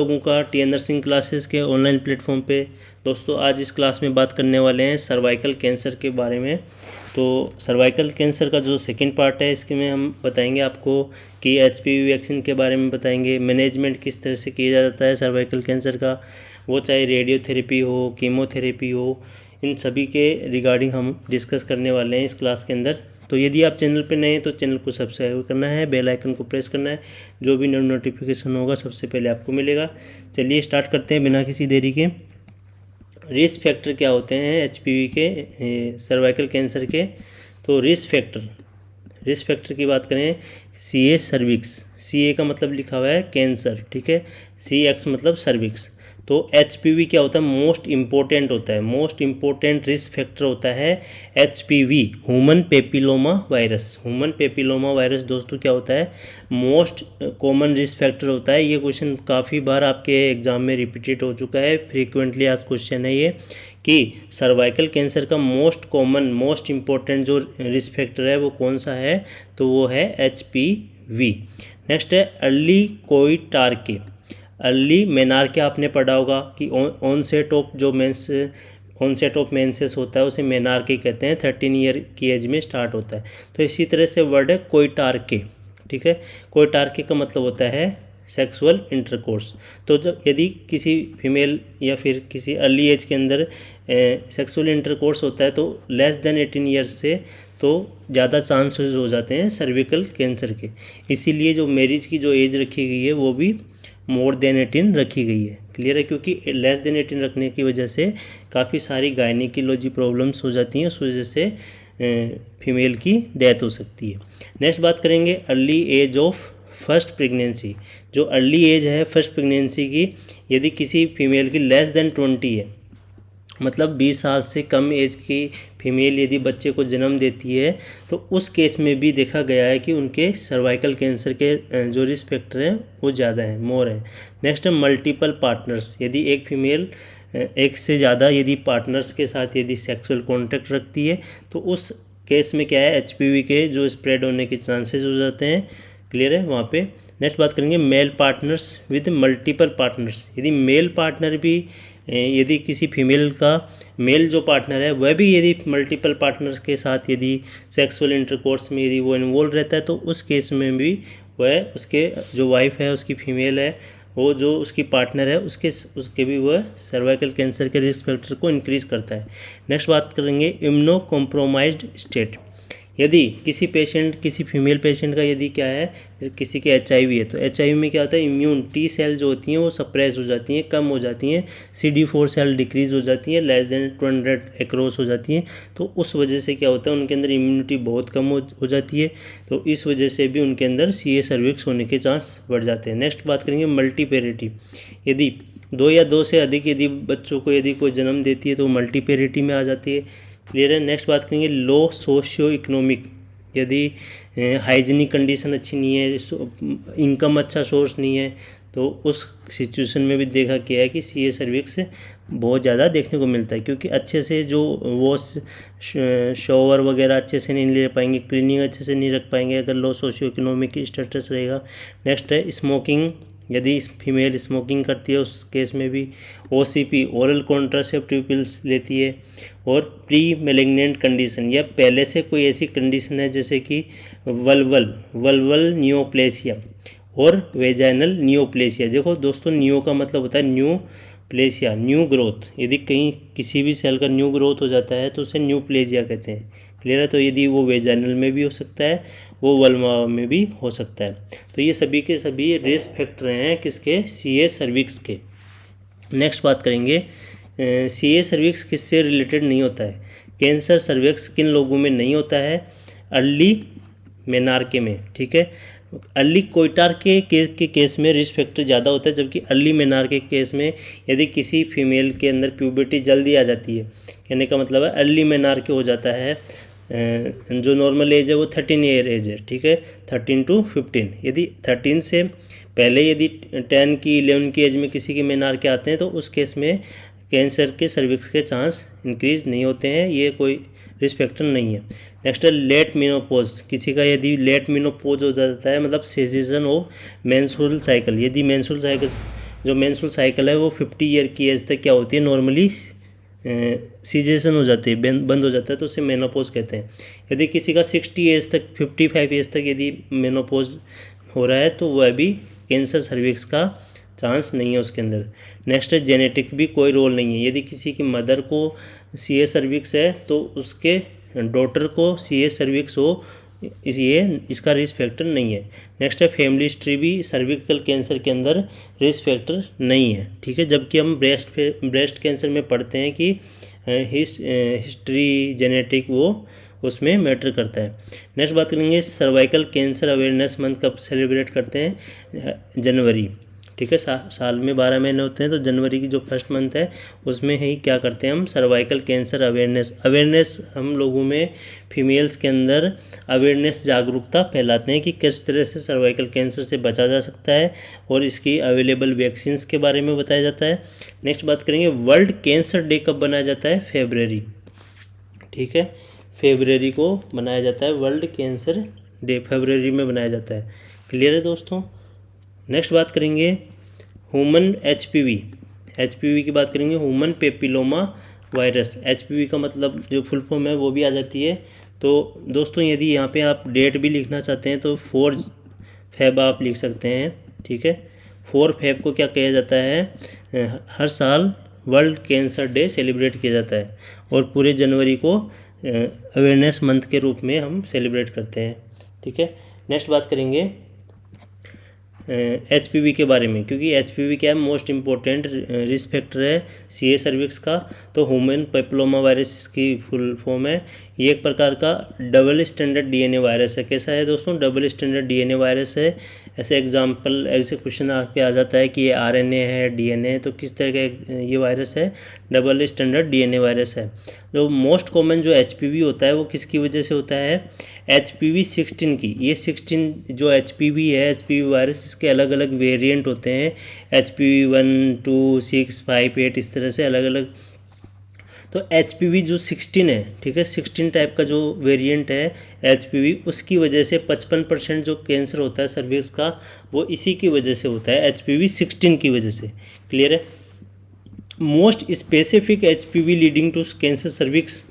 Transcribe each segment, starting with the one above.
लोगों का T nursing classes के ऑनलाइन प्लेटफॉर्म पे। दोस्तों आज इस क्लास में बात करने वाले हैं सर्वाइकल कैंसर के बारे में। तो सर्वाइकल कैंसर का जो सेकंड पार्ट है इसके में हम बताएंगे आपको कि HPV वैक्सीन के बारे में बताएंगे, मैनेजमेंट किस तरह से किया जाता है सर्वाइकल कैंसर का, वो चाहे रेडियोथेरेपी हो, कीमोथेरेपी हो, इन सभी के रिगार्डिंग हम डिस्कस करने वाले हैं इस क्लास के अंदर। तो यदि आप चैनल पर नए हैं तो चैनल को सब्सक्राइब करना है, बेल आइकन को प्रेस करना है, जो भी नोटिफिकेशन होगा सबसे पहले आपको मिलेगा। चलिए स्टार्ट करते हैं बिना किसी देरी के। रिस्क फैक्टर क्या होते हैं HPV के, सर्वाइकल कैंसर के? तो रिस्क फैक्टर की बात करें, CA सर्विक्स, CA का मतलब लिखा हुआ है कैंसर, ठीक है, CX मतलब सर्विक्स। तो HPV क्या होता है? मोस्ट इम्पोर्टेंट होता है, मोस्ट इम्पोर्टेंट रिस्क फैक्टर होता है HPV, ह्यूमन पेपिलोमा वायरस। दोस्तों क्या होता है? मोस्ट कॉमन रिस्क फैक्टर होता है। ये क्वेश्चन काफ़ी बार आपके एग्जाम में रिपीटेड हो चुका है, फ्रीक्वेंटली आज क्वेश्चन है ये कि सर्वाइकल कैंसर का मोस्ट इम्पोर्टेंट जो रिस्क फैक्टर है वो कौन सा है? तो वो है HPV। नेक्स्ट है अर्ली कोइटार्के। अर्ली मेनार्के आपने पढ़ा होगा कि ऑनसेट ऑफ मेंसेस होता है उसे मेनार्के कहते हैं, 13 ईयर की एज में स्टार्ट होता है। तो इसी तरह से वर्ड है कोइटार्के, ठीक है। कोइटार्के का मतलब होता है सेक्सुअल इंटरकोर्स। तो जब यदि किसी फीमेल या फिर किसी अर्ली एज के अंदर सेक्सुअल इंटरकोर्स होता है तो लेस देन 18 ईयर्स से तो ज़्यादा चांसेस हो जाते हैं सर्विकल कैंसर के। इसीलिए जो मैरिज की जो एज रखी गई है वो भी मोर देन 18 रखी गई है। क्लियर है? क्योंकि लेस देन 18 रखने की वजह से काफ़ी सारी गायनिकोलॉजी प्रॉब्लम्स हो जाती हैं, उस वजह से फीमेल की डेथ हो सकती है। नेक्स्ट बात करेंगे early age of first pregnancy. जो अर्ली एज है फर्स्ट प्रेगनेंसी की, यदि किसी फीमेल की लेस देन 20 है, मतलब 20 साल से कम एज की फीमेल यदि बच्चे को जन्म देती है तो उस केस में भी देखा गया है कि उनके सर्वाइकल कैंसर के जो रिस्क फैक्टर हैं वो ज़्यादा है, मोर है। नेक्स्ट है मल्टीपल पार्टनर्स। यदि एक फीमेल एक से ज़्यादा यदि पार्टनर्स के साथ यदि सेक्सुअल कॉन्टैक्ट रखती है तो उस केस में क्या है, HPV के जो स्प्रेड होने के चांसेस हो जाते हैं। क्लियर है वहाँ पे? नेक्स्ट बात करेंगे male partners with multiple partners. यदि मेल पार्टनर भी, यदि किसी फीमेल का मेल जो पार्टनर है वह भी यदि मल्टीपल पार्टनर्स के साथ यदि सेक्सुअल इंटरकोर्स में यदि वो इन्वॉल्व रहता है तो उस केस में भी वह उसके जो वाइफ है, उसकी फीमेल है, वो जो उसकी पार्टनर है उसके भी वह सर्वाइकल कैंसर के रिस्क फैक्टर को इंक्रीज़ करता है। नेक्स्ट बात करेंगे इम्यूनो कॉम्प्रोमाइज्ड स्टेट। यदि किसी फीमेल पेशेंट का यदि क्या है, किसी के HIV है तो HIV में क्या होता है, इम्यून T सेल जो होती हैं वो सप्रेस हो जाती हैं, कम हो जाती हैं, CD4 सेल डिक्रीज़ हो जाती हैं, लेस देन 200 एक्रोस हो जाती हैं। तो उस वजह से क्या होता है, उनके अंदर इम्यूनिटी बहुत कम हो जाती है। तो इस वजह से भी उनके अंदर CA सर्विक्स होने के चांस बढ़ जाते हैं। नेक्स्ट बात करेंगे मल्टीपेरिटी। यदि 2 या 2 से अधिक यदि बच्चों को यदि कोई जन्म देती है तो मल्टीपेरिटी में आ जाती है। क्लियर है? नेक्स्ट बात करेंगे लो सोशियो इकोनॉमिक। यदि हाइजीनिक कंडीशन अच्छी नहीं है, इनकम अच्छा सोर्स नहीं है, तो उस सिचुएशन में भी देखा गया है कि CA सर्विक्स बहुत ज़्यादा देखने को मिलता है, क्योंकि अच्छे से जो वॉश शॉवर वगैरह अच्छे से नहीं ले पाएंगे, क्लीनिंग अच्छे से नहीं रख पाएंगे अगर लो सोशियो इकोनॉमिक स्टेटस रहेगा। नेक्स्ट है स्मोकिंग। यदि फीमेल स्मोकिंग करती है उस केस में भी OCP, ओरल कॉन्ट्रासेप्टिव पिल्स लेती है। और प्री मेलिग्नेंट कंडीशन, या पहले से कोई ऐसी कंडीशन है जैसे कि वल्वल नियोप्लेसिया और वेजाइनल नियोप्लेसिया। देखो दोस्तों, नियो का मतलब होता है न्यू, प्लेसिया न्यू ग्रोथ। यदि कहीं किसी भी सेल का न्यू ग्रोथ हो जाता है तो उसे न्यूप्लेजिया कहते हैं। क्लियर है? तो यदि वो वेजाइनल में भी हो सकता है, वो वल्वा में भी हो सकता है। तो ये सभी के सभी रिस्क फैक्टर हैं किसके? CA सर्विक्स के। नेक्स्ट बात करेंगे CA सर्विक्स किससे रिलेटेड नहीं होता है? कैंसर सर्विक्स किन लोगों में नहीं होता है? अर्ली मेनार्के में, ठीक है। अर्ली कोइटार्के के केस में रिस्क फैक्टर ज़्यादा होता है, जबकि अर्ली मेनार्के के केस में यदि किसी फीमेल के अंदर प्यूबर्टी जल्दी आ जाती है, कहने का मतलब है अर्ली मेनार्के हो जाता है, जो नॉर्मल एज है वो 13 ईयर एज है, ठीक है, 13 to 15। यदि 13 से पहले यदि 10 की 11 की एज में किसी के मेनार्के आते हैं तो उस केस में कैंसर के सर्विक्स के चांस इंक्रीज नहीं होते हैं, ये कोई रिस्क फैक्टर नहीं है। नेक्स्ट है लेट मेनोपॉज। किसी का यदि लेट मेनोपॉज हो जाता है, मतलब सेसेशन ऑफ मेंस्ट्रुअल साइकिल, यदि मेंस्ट्रुअल साइकिल जो मेंस्ट्रुअल साइकिल है वो 50 ईयर की एज तक क्या होती है, नॉर्मली सीजेशन हो जाती है, बंद हो जाता है, तो उसे मेनोपॉज कहते हैं। यदि किसी का 60 एज तक 55 एज तक यदि मेनोपॉज हो रहा है तो वह भी कैंसर सर्विक्स का चांस नहीं है उसके अंदर। नेक्स्ट है जेनेटिक भी कोई रोल नहीं है। यदि किसी की मदर को सीए सर्विक्स है तो उसके डॉटर को सीए सर्विक्स हो, ये इसका रिस्क फैक्टर नहीं है। नेक्स्ट है फैमिली हिस्ट्री भी सर्विकल कैंसर के अंदर रिस्क फैक्टर नहीं है, ठीक है। जबकि हम ब्रेस्ट कैंसर में पढ़ते हैं कि हिस्ट्री जेनेटिक वो उसमें मैटर करता है। नेक्स्ट बात करेंगे सर्वाइकल कैंसर अवेयरनेस मंथ कब सेलिब्रेट करते हैं, जनवरी, ठीक है। साल में 12 महीने होते हैं, तो जनवरी की जो फर्स्ट मंथ है उसमें ही क्या करते हैं हम, सर्वाइकल कैंसर अवेयरनेस हम लोगों में फीमेल्स के अंदर अवेयरनेस जागरूकता फैलाते हैं कि किस तरह से सर्वाइकल कैंसर से बचा जा सकता है और इसकी अवेलेबल वैक्सीन्स के बारे में बताया जाता है। नेक्स्ट बात करेंगे वर्ल्ड कैंसर डे कब बनाया जाता है, फेब्रुअरी, ठीक है। फेब्रुअरी को मनाया जाता है वर्ल्ड कैंसर डे, फेब्रुअरी में बनाया जाता है। क्लियर है दोस्तों। नेक्स्ट बात करेंगे ह्यूमन एचपीवी की बात करेंगे, ह्यूमन पेपिलोमा वायरस। एचपीवी का मतलब जो फुल फॉर्म है वो भी आ जाती है। तो दोस्तों यदि यहाँ पे आप डेट भी लिखना चाहते हैं तो 4 फेब आप लिख सकते हैं, ठीक है। 4 फेब को क्या किया जाता है, हर साल वर्ल्ड कैंसर डे सेलिब्रेट किया जाता है और पूरे जनवरी को अवेयरनेस मंथ के रूप में हम सेलिब्रेट करते हैं, ठीक है। नेक्स्ट बात करेंगे एचपीवी के बारे में, क्योंकि एचपीवी क्या है, मोस्ट इम्पोर्टेंट रिस्क फैक्टर है सीए सर्विक्स का। तो ह्यूमन पेपिलोमा वायरस की फुल फॉर्म है। ये एक प्रकार का डबल स्टैंडर्ड डीएनए वायरस है। कैसा है दोस्तों, डबल स्टैंडर्ड डीएनए वायरस है। ऐसे क्वेश्चन पे आ जाता है कि ये आरएनए है, डीएनए, तो किस तरह का ये वायरस है, डबल स्टैंडर्ड डीएनए वायरस है। जो मोस्ट कॉमन जो एचपीवी होता है वो किसकी वजह से होता है, HPV 16 की। ये 16 जो HPV है, HPV वायरस, इसके अलग अलग वेरिएंट होते हैं, HPV 1, 2, 6, 5, 8, इस तरह से अलग अलग। तो HPV जो 16 है, ठीक है, 16 टाइप का जो वेरिएंट है HPV, उसकी वजह से 55% जो कैंसर होता है सर्विक्स का वो इसी की वजह से होता है, HPV 16 की वजह से। क्लियर है। Most specific HPV leading to cancer cervix,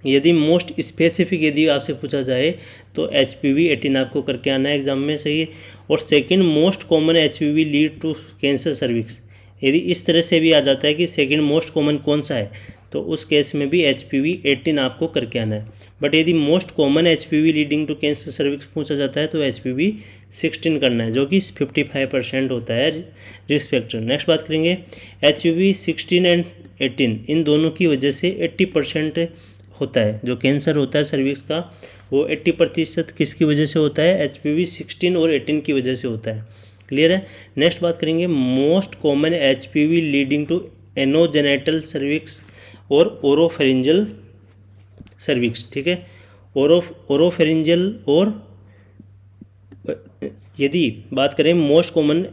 यदि मोस्ट स्पेसिफिक यदि आपसे पूछा जाए तो HPV 18 आपको करके आना है एग्जाम में, सही है। और second most common HPV lead to cancer cervix, यदि इस तरह से भी आ जाता है कि सेकंड मोस्ट कॉमन कौन सा है, तो उस केस में भी HPV 18 आपको करके आना है। बट यदि most common HPV leading to cancer cervix पूछा जाता है तो HPV 16 करना है, जो कि 55% होता है रिस्क फैक्टर। नेक्स्ट बात करेंगे HPV 16 एंड 18, इन दोनों की वजह से 80% होता है जो कैंसर होता है सर्विक्स का, वो 80% किसकी वजह से होता है, HPV 16 और 18 की वजह से होता है। क्लियर है। नेक्स्ट बात करेंगे most common HPV leading to anogenital cervix और ओरोफेरिंजियल सर्विक्स, ठीक है। ओरोफेरिंजियल, और यदि बात करें मोस्ट कॉमन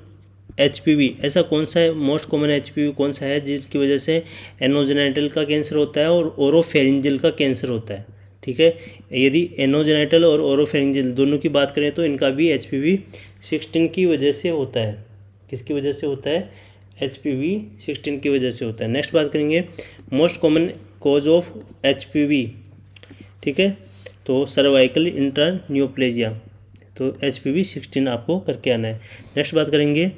HPV, ऐसा कौन सा है, मोस्ट कॉमन HPV कौन सा है जिसकी वजह से एनोजेनेटल का कैंसर होता है और ओरोफेरिंजियल का कैंसर होता है, ठीक है। यदि एनोजेनेटल और ओरोफेरिंजियल दोनों की बात करें तो इनका भी HPV 16 की वजह से होता है। किसकी वजह से होता है, HPV 16 की वजह से होता है। नेक्स्ट बात करेंगे most common cause of HPV, ठीक है, तो सर्वाइकल इंटरन्यूप्लेजिया, तो HPV 16 आपको करके आना है। नेक्स्ट बात करेंगे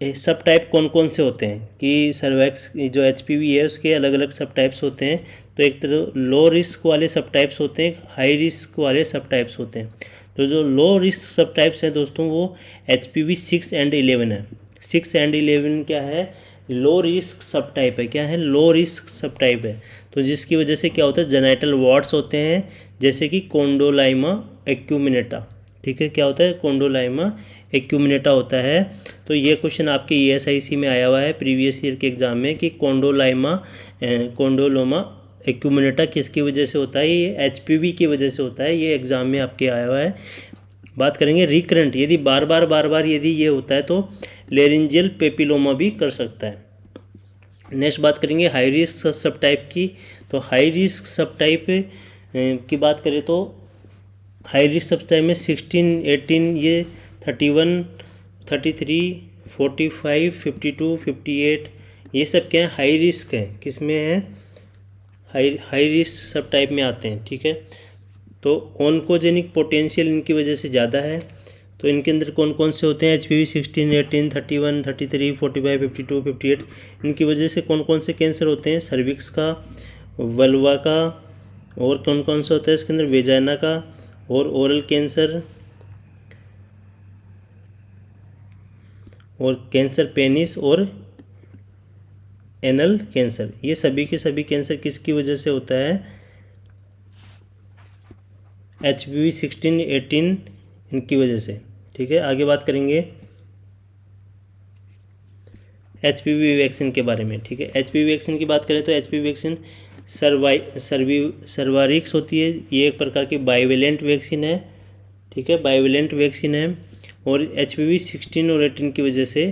सब टाइप कौन कौन से होते हैं, कि सर्वैक्स जो HPV है उसके अलग अलग सब टाइप्स होते हैं। तो एक तरह लो रिस्क वाले सब टाइप्स होते हैं, हाई रिस्क वाले सब टाइप्स होते हैं। तो जो लो रिस्क सब टाइप्स हैं दोस्तों वो HPV 6 एंड 11 है। 6 एंड 11 क्या है, लो रिस्क सब टाइप है। क्या है, लो रिस्क सब टाइप है। तो जिसकी वजह से क्या होता है, जेनाइटल वार्ड्स होते हैं, जैसे कि कोंडोलाइमा एक्यूमिनेटा, ठीक है। क्या होता है, कोंडोलाइमा एक्यूमिनेटा होता है। तो ये क्वेश्चन आपके ESIC में आया हुआ है प्रीवियस ईयर के एग्जाम में कि कोंडोलोमा एक्यूमिनेटा किसकी वजह से होता है, ये HPV की वजह से होता है। ये एग्जाम में आपके आया हुआ है। बात करेंगे रिकरेंट, यदि बार बार यदि ये होता है तो लेरिंजियल पेपिलोमा भी कर सकता है। नेक्स्ट बात करेंगे हाई रिस्क सब टाइप की। तो हाई रिस्क सब टाइप की बात करें तो हाई रिस्क सब टाइप में 16, 18, ये 31, 33, 45, 52, 58 ये सब क्या है, हाई रिस्क है। किस में है, हाई रिस्क सब टाइप में आते हैं, ठीक है। तो ऑन्कोजेनिक पोटेंशियल इनकी वजह से ज़्यादा है। तो इनके अंदर कौन कौन से होते हैं, HPV 16, 18, 31, 33, 45, 52, 58 इनकी वजह से कौन कौन से कैंसर होते हैं, सर्विक्स का, वल्वा का, और कौन कौन सा होता है इसके अंदर, वेजाइना का, और ओरल कैंसर, और कैंसर पेनिस, और एनल कैंसर। ये सभी के सभी कैंसर किसकी वजह से होता है, HPV 16, 18 इनकी वजह से, ठीक है। आगे बात करेंगे HPV वैक्सीन के बारे में, ठीक है। HPV वैक्सीन की बात करें तो HPV वैक्सीन सर्वारिक्स होती है। ये एक प्रकार की बाइवेलेंट वैक्सीन है, ठीक है, बाइवेलेंट वैक्सीन है। और HPV 16 और 18 की वजह से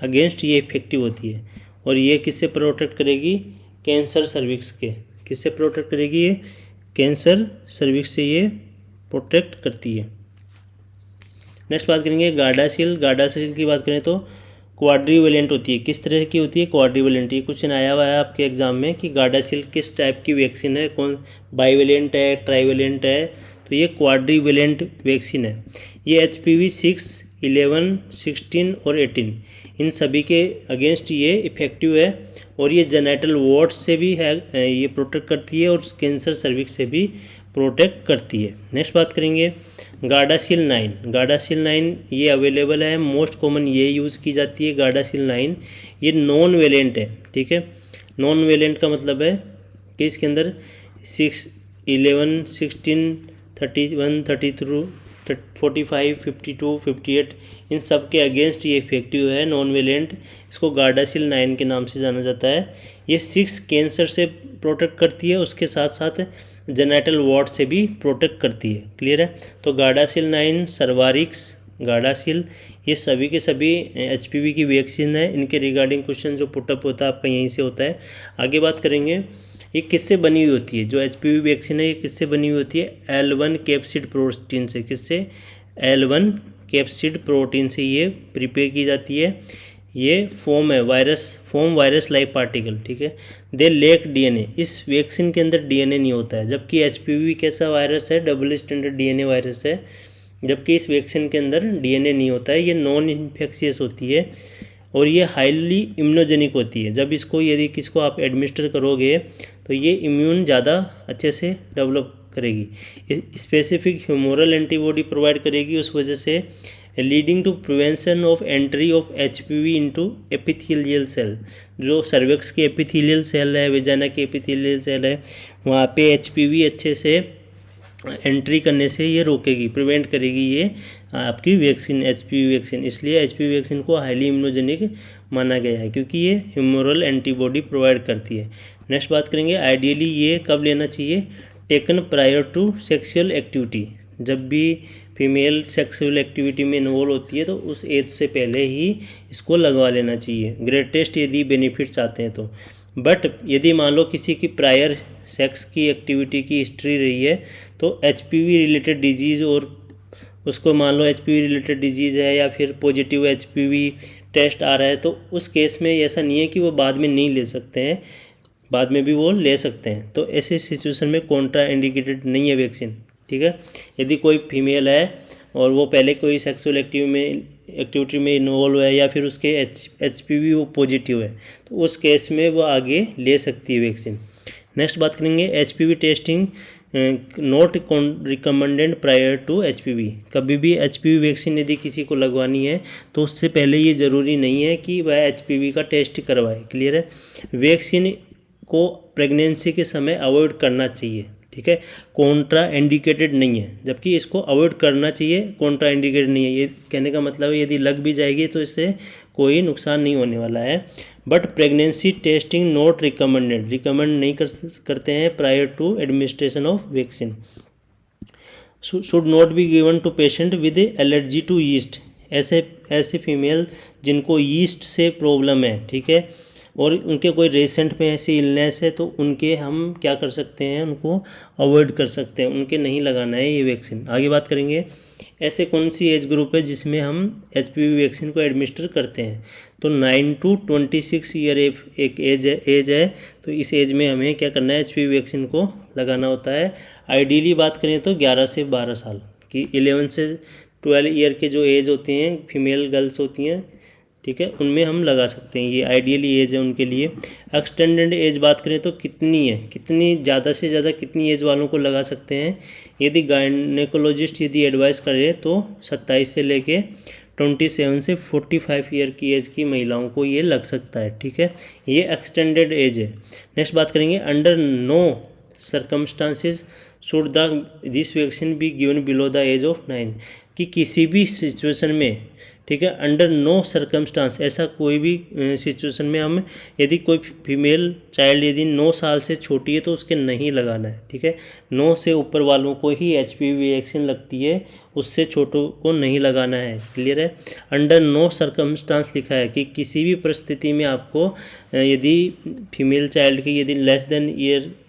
अगेंस्ट ये इफेक्टिव होती है। और ये किससे प्रोटेक्ट करेगी, कैंसर सर्विक्स के, किससे प्रोटेक्ट करेगी, ये कैंसर सर्विक्स से ये प्रोटेक्ट करती है। नेक्स्ट बात करेंगे गार्डासिल। गार्डासिल की बात करें तो क्वाड्रीवेलेंट होती है। किस तरह की होती है, क्वाड्रीवेलेंट। ये क्वेश्चन आया हुआ है आपके एग्जाम में कि गार्डासिल किस टाइप की वैक्सीन है, कौन बाइवेलेंट है, ट्राइवेलेंट है। तो ये क्वाड्रीवेलेंट वैक्सीन है। ये HPV 6, 11, 16 और 18 इन सभी के अगेंस्ट ये इफेक्टिव है। और ये जेनिटल वार्ड्स से भी है, ये प्रोटेक्ट करती है, और कैंसर सर्विक्स से भी प्रोटेक्ट करती है। नेक्स्ट बात करेंगे गार्डासिल 9। गार्डासिल 9 ये अवेलेबल है, मोस्ट कॉमन ये यूज़ की जाती है गार्डासिल 9। ये नॉन वेलेंट है, ठीक है। नॉन वेलेंट का मतलब है कि इसके अंदर 6, 11, 16, 31, 32, 45, 52, 58 इन सब के अगेंस्ट ये इफेक्टिव है, नॉन वेलेंट। इसको गार्डासिल 9 के नाम से जाना जाता है। ये 6 कैंसर से प्रोटेक्ट करती है, उसके साथ साथ जेनिटल वार्ड से भी प्रोटेक्ट करती है। क्लियर है। तो गार्डासिल 9, सर्वारिक्स, गार्डासिल ये सभी के सभी HPV की वैक्सीन है। इनके रिगार्डिंग क्वेश्चन जो पुटअप होता है आपका यहीं से होता है। आगे बात करेंगे ये किससे बनी हुई होती है, जो HPV वैक्सीन है ये किससे बनी हुई होती है, L1 कैप्सिड प्रोटीन से। किससे, L1 कैप्सिड प्रोटीन से ये प्रिपेयर की जाती है। ये फॉर्म है वायरस लाइक पार्टिकल, ठीक है। दे लेक DNA। इस वैक्सीन के अंदर DNA नहीं होता है, जबकि HPV कैसा वायरस है, डबल स्टैंडर्ड DNA वायरस है, जबकि इस वैक्सीन के अंदर DNA नहीं होता है। ये नॉन इन्फेक्शियस होती है और ये हाईली इम्यूनोजेनिक होती है। जब इसको यदि किसको आप एडमिनिस्टर करोगे तो ये इम्यून ज़्यादा अच्छे से डेवलप करेगी, स्पेसिफिक ह्यूमोरल एंटीबॉडी प्रोवाइड करेगी। उस वजह से leading to prevention of entry of HPV into epithelial cell. जो सर्विक्स के एपिथेलियल सेल है, वेजाइना के एपिथेलियल सेल है, वहाँ पे HPV अच्छे से एंट्री करने से ये रोकेगी, प्रिवेंट करेगी ये आपकी वैक्सीन, HPV वैक्सीन। इसलिए HPV वैक्सीन को हाईली इम्यूनोजेनिक माना गया है, क्योंकि ये ह्यूमोरल एंटीबॉडी प्रोवाइड करती है। नेक्स्ट बात करेंगे आइडियली ये कब लेना चाहिए, taken prior to sexual activity. जब भी फीमेल सेक्सुअल एक्टिविटी में इन्वॉल्व होती है तो उस एज से पहले ही इसको लगवा लेना चाहिए, ग्रेटेस्ट यदि बेनिफिट्स आते हैं तो। बट यदि मान लो किसी की प्रायर सेक्स की एक्टिविटी की हिस्ट्री रही है तो HPV रिलेटेड डिजीज़, और उसको मान लो HPV रिलेटेड डिजीज़ है या फिर पॉजिटिव HPV टेस्ट आ रहा है, तो उस केस में ऐसा नहीं है कि वो बाद में नहीं ले सकते हैं, बाद में भी वो ले सकते हैं। तो ऐसे सिचुएशन में कॉन्ट्रा इंडिकेटेड नहीं है वैक्सीन, ठीक है। यदि कोई फीमेल है और वो पहले कोई सेक्सुअल एक्टिविटी में इन्वॉल्व है या फिर उसके HPV वो पॉजिटिव है, तो उस केस में वो आगे ले सकती है वैक्सीन। नेक्स्ट बात करेंगे HPV testing not recommended prior to HPV। कभी भी HPV वैक्सीन यदि किसी को लगवानी है तो उससे पहले ये ज़रूरी नहीं है कि वह HPV का टेस्ट करवाए। क्लियर है। वैक्सीन को प्रेगनेंसी के समय अवॉइड करना चाहिए, ठीक है, कॉन्ट्रा इंडिकेटेड नहीं है, जबकि इसको अवॉइड करना चाहिए, कॉन्ट्रा इंडिकेटेड नहीं है। ये कहने का मतलब है यदि लग भी जाएगी तो इससे कोई नुकसान नहीं होने वाला है। But pregnancy testing not recommended, recommend नहीं करते हैं prior to administration of vaccine. Should not be given to patient with allergy to yeast. ऐसे फीमेल जिनको यीस्ट से प्रॉब्लम है, ठीक है, और उनके कोई रिसेंट में ऐसी इलनेस है तो उनके हम क्या कर सकते हैं, उनको अवॉइड कर सकते हैं, उनके नहीं लगाना है ये वैक्सीन। आगे बात करेंगे ऐसे कौन सी एज ग्रुप है जिसमें हम HPV वैक्सीन को एडमिनिस्टर करते हैं। तो 9 to 26 ईयर एक एज है तो इस एज में हमें क्या करना है, HPV वैक्सीन को लगाना होता है। आइडियली बात करें तो 11 से 12 साल की, 11 से 12 ईयर के जो एज होते हैं फीमेल गर्ल्स होती हैं, ठीक है, उनमें हम लगा सकते हैं, ये आइडियली एज है उनके लिए। एक्सटेंडेड एज बात करें तो कितनी है, कितनी ज़्यादा से ज़्यादा कितनी एज वालों को लगा सकते हैं, यदि गायनेकोलॉजिस्ट यदि एडवाइस करे तो 27 से लेके 27 से 45 ईयर की एज की महिलाओं को ये लग सकता है, ठीक है, ये एक्सटेंडेड एज है। नेक्स्ट बात करेंगे under no circumstances should this vaccine be given below the age of 9, कि किसी भी सिचुएशन में, ठीक है, अंडर नो सर्कमस्टांस, ऐसा कोई भी सिचुएशन में हम यदि कोई फीमेल चाइल्ड यदि 9 साल से छोटी है तो उसके नहीं लगाना है, ठीक है, 9 से ऊपर वालों को ही HPV वैक्सीन लगती है, उससे छोटों को नहीं लगाना है। क्लियर है, अंडर नो सर्कमस्टांस लिखा है कि किसी भी परिस्थिति में आपको यदि फीमेल चाइल्ड की यदि लेस देन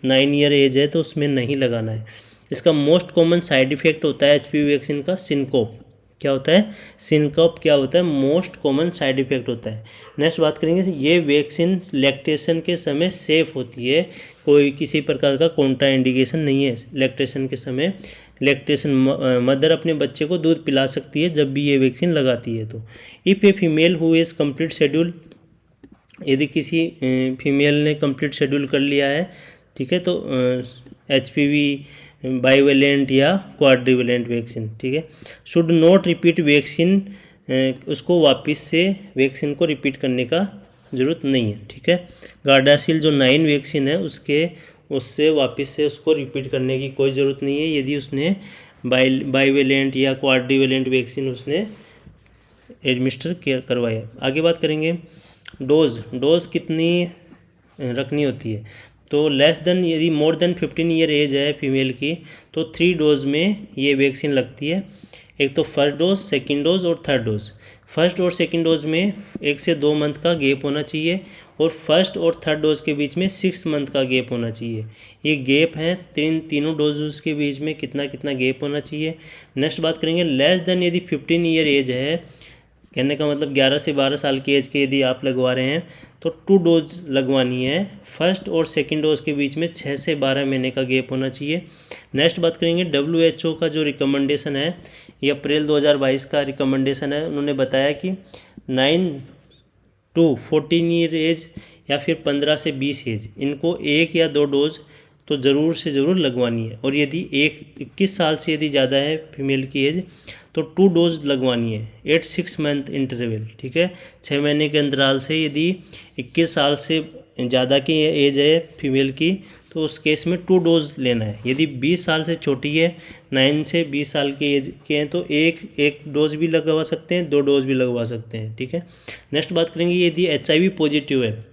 9 ईयर एज है तो उसमें नहीं लगाना है। इसका मोस्ट कॉमन साइड इफेक्ट होता है HPV वैक्सीन का सिनकोप। क्या होता है, सिनकोप क्या होता है, मोस्ट कॉमन साइड इफेक्ट होता है। नेक्स्ट बात करेंगे, ये वैक्सीन लैक्टेशन के समय सेफ होती है, कोई किसी प्रकार का कॉन्ट्रा इंडिकेशन नहीं है लैक्टेशन के समय। लैक्टेशन मदर अपने बच्चे को दूध पिला सकती है जब भी ये वैक्सीन लगाती है। तो if a female who is complete schedule, यदि किसी फीमेल ने कंप्लीट शेड्यूल कर लिया है, ठीक है, तो HPV बाईवेलेंट या क्वाड्रिवेलेंट वैक्सीन, ठीक है, शुड नॉट रिपीट वैक्सीन, उसको वापस से वैक्सीन को रिपीट करने का ज़रूरत नहीं है, ठीक है। गार्डासिल जो 9 वैक्सीन है उससे वापस से उसको रिपीट करने की कोई ज़रूरत नहीं है यदि उसने बाईवेलेंट या क्वाड्रिवेलेंट वैक्सीन उसने एडमिनिस्टर करवाया। आगे बात करेंगे डोज कितनी रखनी होती है। तो लेस देन यदि मोर देन 15 ईयर एज है फीमेल की तो 3 डोज में ये वैक्सीन लगती है। एक तो फर्स्ट डोज, सेकंड डोज और थर्ड डोज। फर्स्ट और सेकंड डोज में 1 से 2 मंथ का गैप होना चाहिए और फर्स्ट और थर्ड डोज के बीच में 6 मंथ का गैप होना चाहिए। ये गैप है तीनों डोज के बीच में कितना कितना गैप होना चाहिए। नेक्स्ट बात करेंगे लेस देन यदि 15 ईयर एज है, कहने का मतलब 11 से 12 साल की एज के यदि आप लगवा रहे हैं तो 2 डोज लगवानी है। फर्स्ट और सेकंड डोज के बीच में 6 से 12 महीने का गैप होना चाहिए। नेक्स्ट बात करेंगे WHO का जो रिकमेंडेशन है, ये अप्रैल 2022 का रिकमेंडेशन है। उन्होंने बताया कि 9 to 14 ईयर एज या फिर 15 से 20 एज, इनको 1 या 2 डोज तो ज़रूर से ज़रूर लगवानी है। और यदि 21 साल से यदि ज़्यादा है फीमेल की एज तो 2 डोज लगवानी है एट 6 मंथ इंटरवल, ठीक है, 6 महीने के अंतराल से। यदि 21 साल से ज़्यादा की एज है फीमेल की तो उस केस में 2 डोज लेना है। यदि 20 साल से छोटी है, 9 से 20 साल की एज के हैं तो एक डोज भी लगवा सकते हैं, 2 डोज भी लगवा सकते हैं, ठीक है। नेक्स्ट बात करेंगे यदि HIV पॉजिटिव है,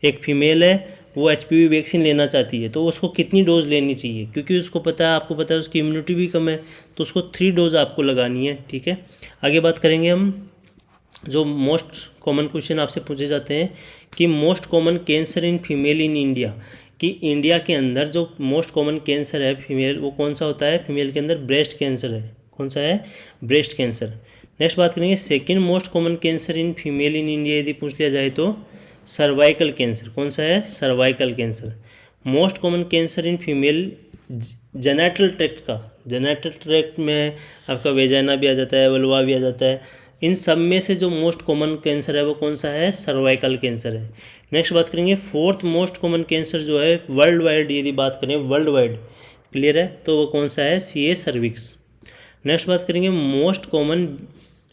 एक फीमेल है, वो HPV वैक्सीन लेना चाहती है तो उसको कितनी डोज लेनी चाहिए, क्योंकि उसको पता है, आपको पता है उसकी इम्यूनिटी भी कम है तो उसको 3 डोज आपको लगानी है, ठीक है। आगे बात करेंगे हम जो मोस्ट कॉमन क्वेश्चन आपसे पूछे जाते हैं कि most common cancer in female in India, कि इंडिया के अंदर जो मोस्ट कॉमन कैंसर है फीमेल वो कौन सा होता है। फीमेल के अंदर ब्रेस्ट कैंसर है। कौन सा है, ब्रेस्ट कैंसर। नेक्स्ट बात करेंगे second most common cancer in female in India यदि पूछ लिया जाए तो सर्वाइकल कैंसर। कौन सा है, cervical cancer. Most common cancer in female genital tract का, जेनेटल ट्रैक्ट में आपका वेजाइना भी आ जाता है, वल्वा भी आ जाता है। इन सब में से जो मोस्ट कॉमन कैंसर है वो कौन सा है, सर्वाइकल कैंसर है। नेक्स्ट बात करेंगे फोर्थ मोस्ट कॉमन कैंसर जो है वर्ल्ड वाइड, यदि बात करें वर्ल्ड वाइड, क्लियर है, तो वो कौन सा है, CA सर्विक्स। नेक्स्ट बात करेंगे most common